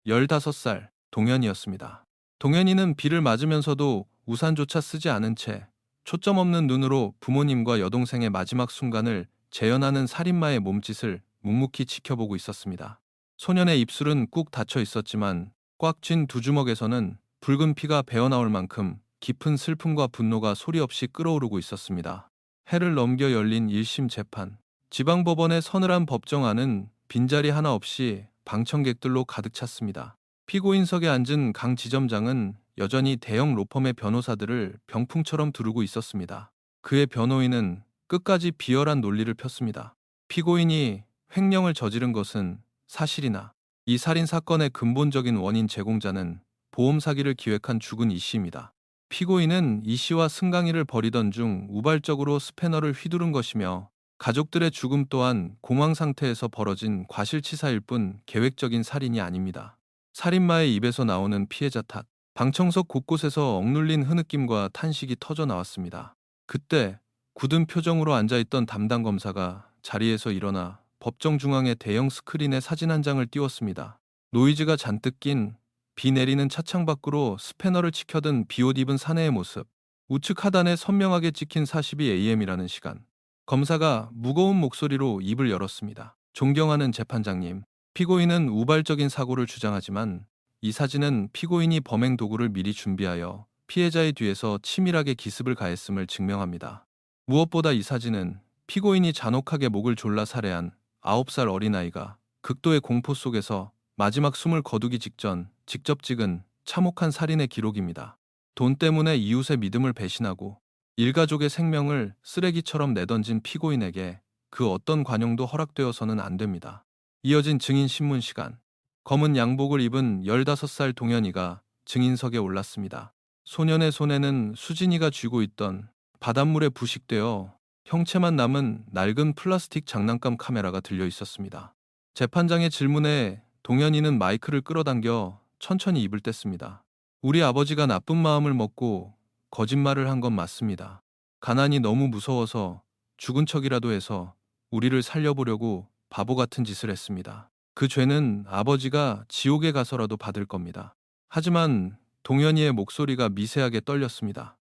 [SPEAKER 1] 15살 동현이었습니다. 동현이는 비를 맞으면서도 우산조차 쓰지 않은 채 초점 없는 눈으로 부모님과 여동생의 마지막 순간을 재현하는 살인마의 몸짓을 묵묵히 지켜보고 있었습니다. 소년의 입술은 꾹 닫혀 있었지만 꽉 쥔 두 주먹에서는 붉은 피가 배어나올 만큼 깊은 슬픔과 분노가 소리 없이 끓어오르고 있었습니다. 해를 넘겨 열린 1심 재판. 지방법원의 서늘한 법정안은 빈자리 하나 없이 방청객들로 가득 찼습니다. 피고인석에 앉은 강 지점장은 여전히 대형 로펌의 변호사들을 병풍처럼 두르고 있었습니다. 그의 변호인은 끝까지 비열한 논리를 폈습니다. 피고인이 횡령을 저지른 것은 사실이나 이 살인 사건의 근본적인 원인 제공자는 보험 사기를 기획한 죽은 이 씨입니다. 피고인은 이 씨와 승강이를 벌이던 중 우발적으로 스패너를 휘두른 것이며 가족들의 죽음 또한 공황 상태에서 벌어진 과실치사일 뿐 계획적인 살인이 아닙니다. 살인마의 입에서 나오는 피해자 탓, 방청석 곳곳에서 억눌린 흐느낌과 탄식이 터져 나왔습니다. 그때 굳은 표정으로 앉아있던 담당 검사가 자리에서 일어나 법정 중앙의 대형 스크린에 사진 한 장을 띄웠습니다. 노이즈가 잔뜩 낀 비 내리는 차창 밖으로 스패너를 치켜든 비옷 입은 사내의 모습, 우측 하단에 선명하게 찍힌 42AM이라는 시간. 검사가 무거운 목소리로 입을 열었습니다. 존경하는 재판장님, 피고인은 우발적인 사고를 주장하지만 이 사진은 피고인이 범행 도구를 미리 준비하여 피해자의 뒤에서 치밀하게 기습을 가했음을 증명합니다. 무엇보다 이 사진은 피고인이 잔혹하게 목을 졸라 살해한 9살 어린아이가 극도의 공포 속에서 마지막 숨을 거두기 직전 직접 찍은 참혹한 살인의 기록입니다. 돈 때문에 이웃의 믿음을 배신하고 일가족의 생명을 쓰레기처럼 내던진 피고인에게 그 어떤 관용도 허락되어서는 안 됩니다. 이어진 증인 신문 시간. 검은 양복을 입은 15살 동현이가 증인석에 올랐습니다. 소년의 손에는 수진이가 쥐고 있던 바닷물에 부식되어 형체만 남은 낡은 플라스틱 장난감 카메라가 들려 있었습니다. 재판장의 질문에 동현이는 마이크를 끌어당겨 천천히 입을 뗐습니다. 우리 아버지가 나쁜 마음을 먹고 거짓말을 한 건 맞습니다. 가난이 너무 무서워서 죽은 척이라도 해서 우리를 살려보려고 바보 같은 짓을 했습니다. 그 죄는 아버지가 지옥에 가서라도 받을 겁니다. 하지만 동현이의 목소리가 미세하게 떨렸습니다.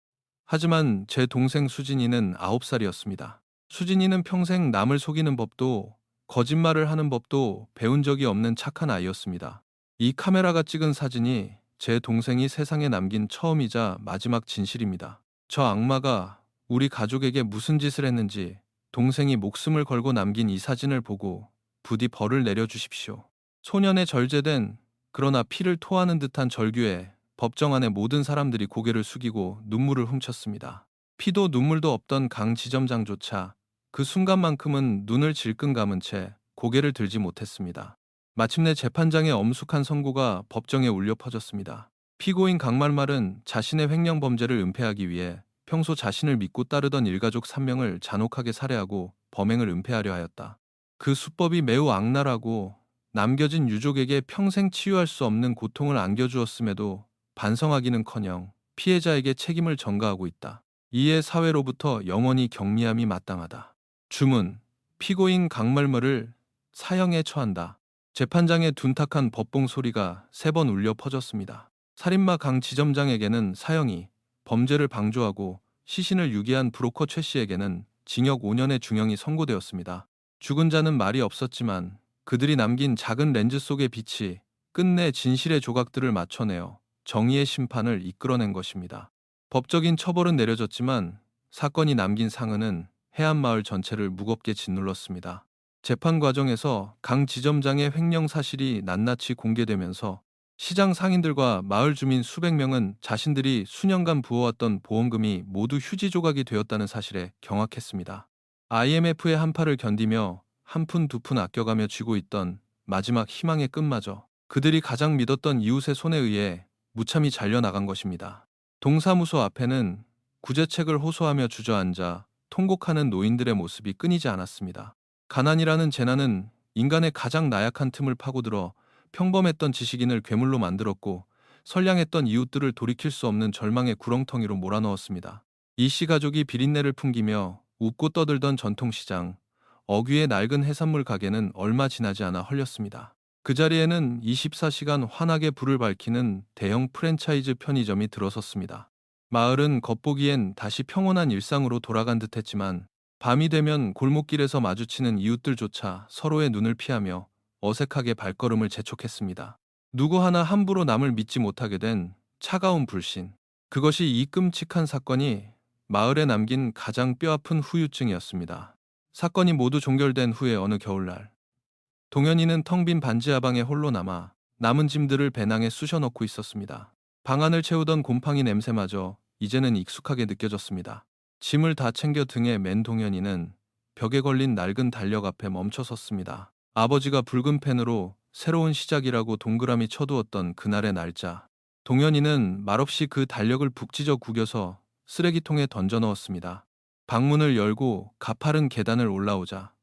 [SPEAKER 1] 하지만 제 동생 수진이는 9살이었습니다. 수진이는 평생 남을 속이는 법도 거짓말을 하는 법도 배운 적이 없는 착한 아이였습니다. 이 카메라가 찍은 사진이 제 동생이 세상에 남긴 처음이자 마지막 진실입니다. 저 악마가 우리 가족에게 무슨 짓을 했는지 동생이 목숨을 걸고 남긴 이 사진을 보고 부디 벌을 내려주십시오. 소년의 절제된 그러나 피를 토하는 듯한 절규에 법정 안의 모든 사람들이 고개를 숙이고 눈물을 훔쳤습니다. 피도 눈물도 없던 강 지점장조차 그 순간만큼은 눈을 질끈 감은 채 고개를 들지 못했습니다. 마침내 재판장의 엄숙한 선고가 법정에 울려 퍼졌습니다. 피고인 강말말은 자신의 횡령 범죄를 은폐하기 위해 평소 자신을 믿고 따르던 일가족 3명을 잔혹하게 살해하고 범행을 은폐하려 하였다. 그 수법이 매우 악랄하고 남겨진 유족에게 평생 치유할 수 없는 고통을 안겨주었음에도 반성하기는커녕 피해자에게 책임을 전가하고 있다. 이에 사회로부터 영원히 경미함이 마땅하다. 주문, 피고인 강말말을 사형에 처한다. 재판장의 둔탁한 법봉 소리가 3번 울려 퍼졌습니다. 살인마 강 지점장에게는 사형이, 범죄를 방조하고 시신을 유기한 브로커 최 씨에게는 징역 5년의 중형이 선고되었습니다. 죽은 자는 말이 없었지만 그들이 남긴 작은 렌즈 속의 빛이 끝내 진실의 조각들을 맞춰내어 정의의 심판을 이끌어낸 것입니다. 법적인 처벌은 내려졌지만 사건이 남긴 상흔은 해안마을 전체를 무겁게 짓눌렀습니다. 재판 과정에서 강 지점장의 횡령 사실이 낱낱이 공개되면서 시장 상인들과 마을 주민 수백 명은 자신들이 수년간 부어왔던 보험금이 모두 휴지 조각이 되었다는 사실에 경악했습니다. IMF의 한파를 견디며 한 푼 두 푼 아껴가며 쥐고 있던 마지막 희망의 끈마저 그들이 가장 믿었던 이웃의 손에 의해 무참히 잘려나간 것입니다. 동사무소 앞에는 구제책을 호소하며 주저앉아 통곡하는 노인들의 모습이 끊이지 않았습니다. 가난이라는 재난은 인간의 가장 나약한 틈을 파고들어 평범했던 지식인을 괴물로 만들었고 선량했던 이웃들을 돌이킬 수 없는 절망의 구렁텅이로 몰아넣었습니다. 이 씨 가족이 비린내를 풍기며 웃고 떠들던 전통시장, 어귀의 낡은 해산물 가게는 얼마 지나지 않아 헐렸습니다. 그 자리에는 24시간 환하게 불을 밝히는 대형 프랜차이즈 편의점이 들어섰습니다. 마을은 겉보기엔 다시 평온한 일상으로 돌아간 듯했지만 밤이 되면 골목길에서 마주치는 이웃들조차 서로의 눈을 피하며 어색하게 발걸음을 재촉했습니다. 누구 하나 함부로 남을 믿지 못하게 된 차가운 불신. 그것이 이 끔찍한 사건이 마을에 남긴 가장 뼈아픈 후유증이었습니다. 사건이 모두 종결된 후에 어느 겨울날, 동현이는 텅 빈 반지 하방에 홀로 남아 남은 짐들을 배낭에 쑤셔 넣고 있었습니다. 방 안을 채우던 곰팡이 냄새마저 이제는 익숙하게 느껴졌습니다. 짐을 다 챙겨 등에 맨 동현이는 벽에 걸린 낡은 달력 앞에 멈춰 섰습니다. 아버지가 붉은 펜으로 새로운 시작이라고 동그라미 쳐두었던 그날의 날짜. 동현이는 말없이 그 달력을 북찢어 구겨서 쓰레기통에 던져 넣었습니다. 방문을 열고 가파른 계단을 올라오자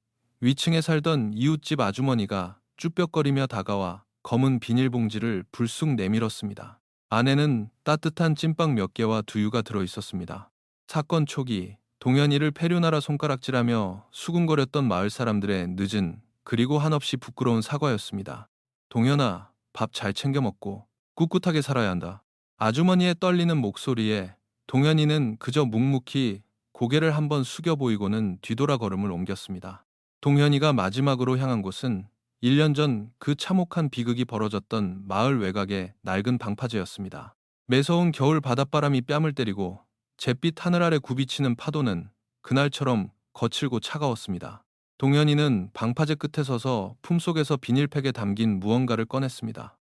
[SPEAKER 1] 위층에 살던 이웃집 아주머니가 쭈뼛거리며 다가와 검은 비닐봉지를 불쑥 내밀었습니다. 안에는 따뜻한 찐빵 몇 개와 두유가 들어 있었습니다. 사건 초기 동현이를 페류나라 손가락질하며 수군거렸던 마을 사람들의 늦은 그리고 한없이 부끄러운 사과였습니다. 동현아, 밥 잘 챙겨 먹고 꿋꿋하게 살아야 한다. 아주머니의 떨리는 목소리에 동현이는 그저 묵묵히 고개를 한번 숙여 보이고는 뒤돌아 걸음을 옮겼습니다. 동현이가 마지막으로 향한 곳은 1년 전 그 참혹한 비극이 벌어졌던 마을 외곽의 낡은 방파제였습니다. 매서운 겨울 바닷바람이 뺨을 때리고 잿빛 하늘 아래 굽이치는 파도는 그날처럼 거칠고 차가웠습니다. 동현이는 방파제 끝에 서서 품속에서 비닐팩에 담긴 무언가를 꺼냈습니다.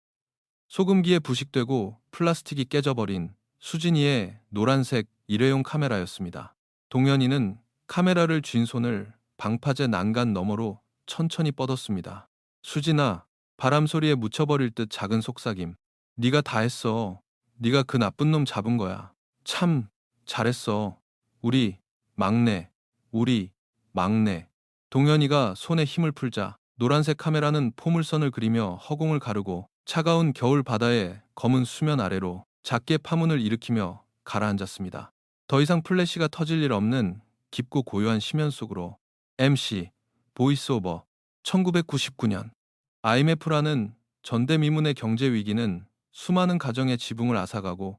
[SPEAKER 1] 소금기에 부식되고 플라스틱이 깨져버린 수진이의 노란색 일회용 카메라였습니다. 동현이는 카메라를 쥔 손을 방파제 난간 너머로 천천히 뻗었습니다. 수진아, 바람 소리에 묻혀버릴 듯 작은 속삭임. 네가 다 했어. 네가 그 나쁜 놈 잡은 거야. 참 잘했어. 우리 막내, 우리 막내. 동현이가 손에 힘을 풀자 노란색 카메라는 포물선을 그리며 허공을 가르고 차가운 겨울 바다의 검은 수면 아래로 작게 파문을 일으키며 가라앉았습니다. 더 이상 플래시가 터질 일 없는 깊고 고요한 심연 속으로. MC 보이스오버. 1999년 IMF라는 전대미문의 경제 위기는 수많은 가정의 지붕을 앗아가고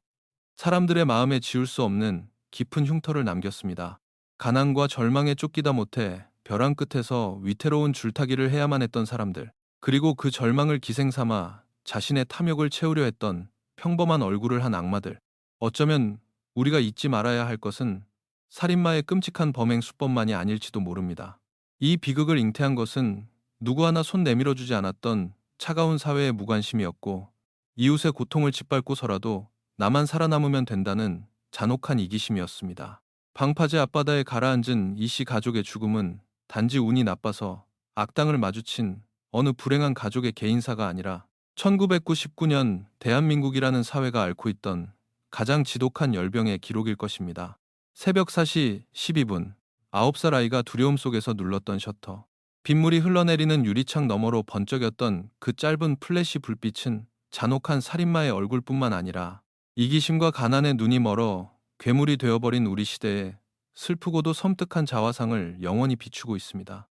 [SPEAKER 1] 사람들의 마음에 지울 수 없는 깊은 흉터를 남겼습니다. 가난과 절망에 쫓기다 못해 벼랑 끝에서 위태로운 줄타기를 해야만 했던 사람들, 그리고 그 절망을 기생삼아 자신의 탐욕을 채우려 했던 평범한 얼굴을 한 악마들. 어쩌면 우리가 잊지 말아야 할 것은 살인마의 끔찍한 범행 수법만이 아닐지도 모릅니다. 이 비극을 잉태한 것은 누구 하나 손 내밀어주지 않았던 차가운 사회의 무관심이었고, 이웃의 고통을 짓밟고서라도 나만 살아남으면 된다는 잔혹한 이기심이었습니다. 방파제 앞바다에 가라앉은 이 씨 가족의 죽음은 단지 운이 나빠서 악당을 마주친 어느 불행한 가족의 개인사가 아니라 1999년 대한민국이라는 사회가 앓고 있던 가장 지독한 열병의 기록일 것입니다. 새벽 4시 12분, 9살 아이가 두려움 속에서 눌렀던 셔터. 빗물이 흘러내리는 유리창 너머로 번쩍였던 그 짧은 플래시 불빛은 잔혹한 살인마의 얼굴뿐만 아니라 이기심과 가난의 눈이 멀어 괴물이 되어버린 우리 시대에 슬프고도 섬뜩한 자화상을 영원히 비추고 있습니다.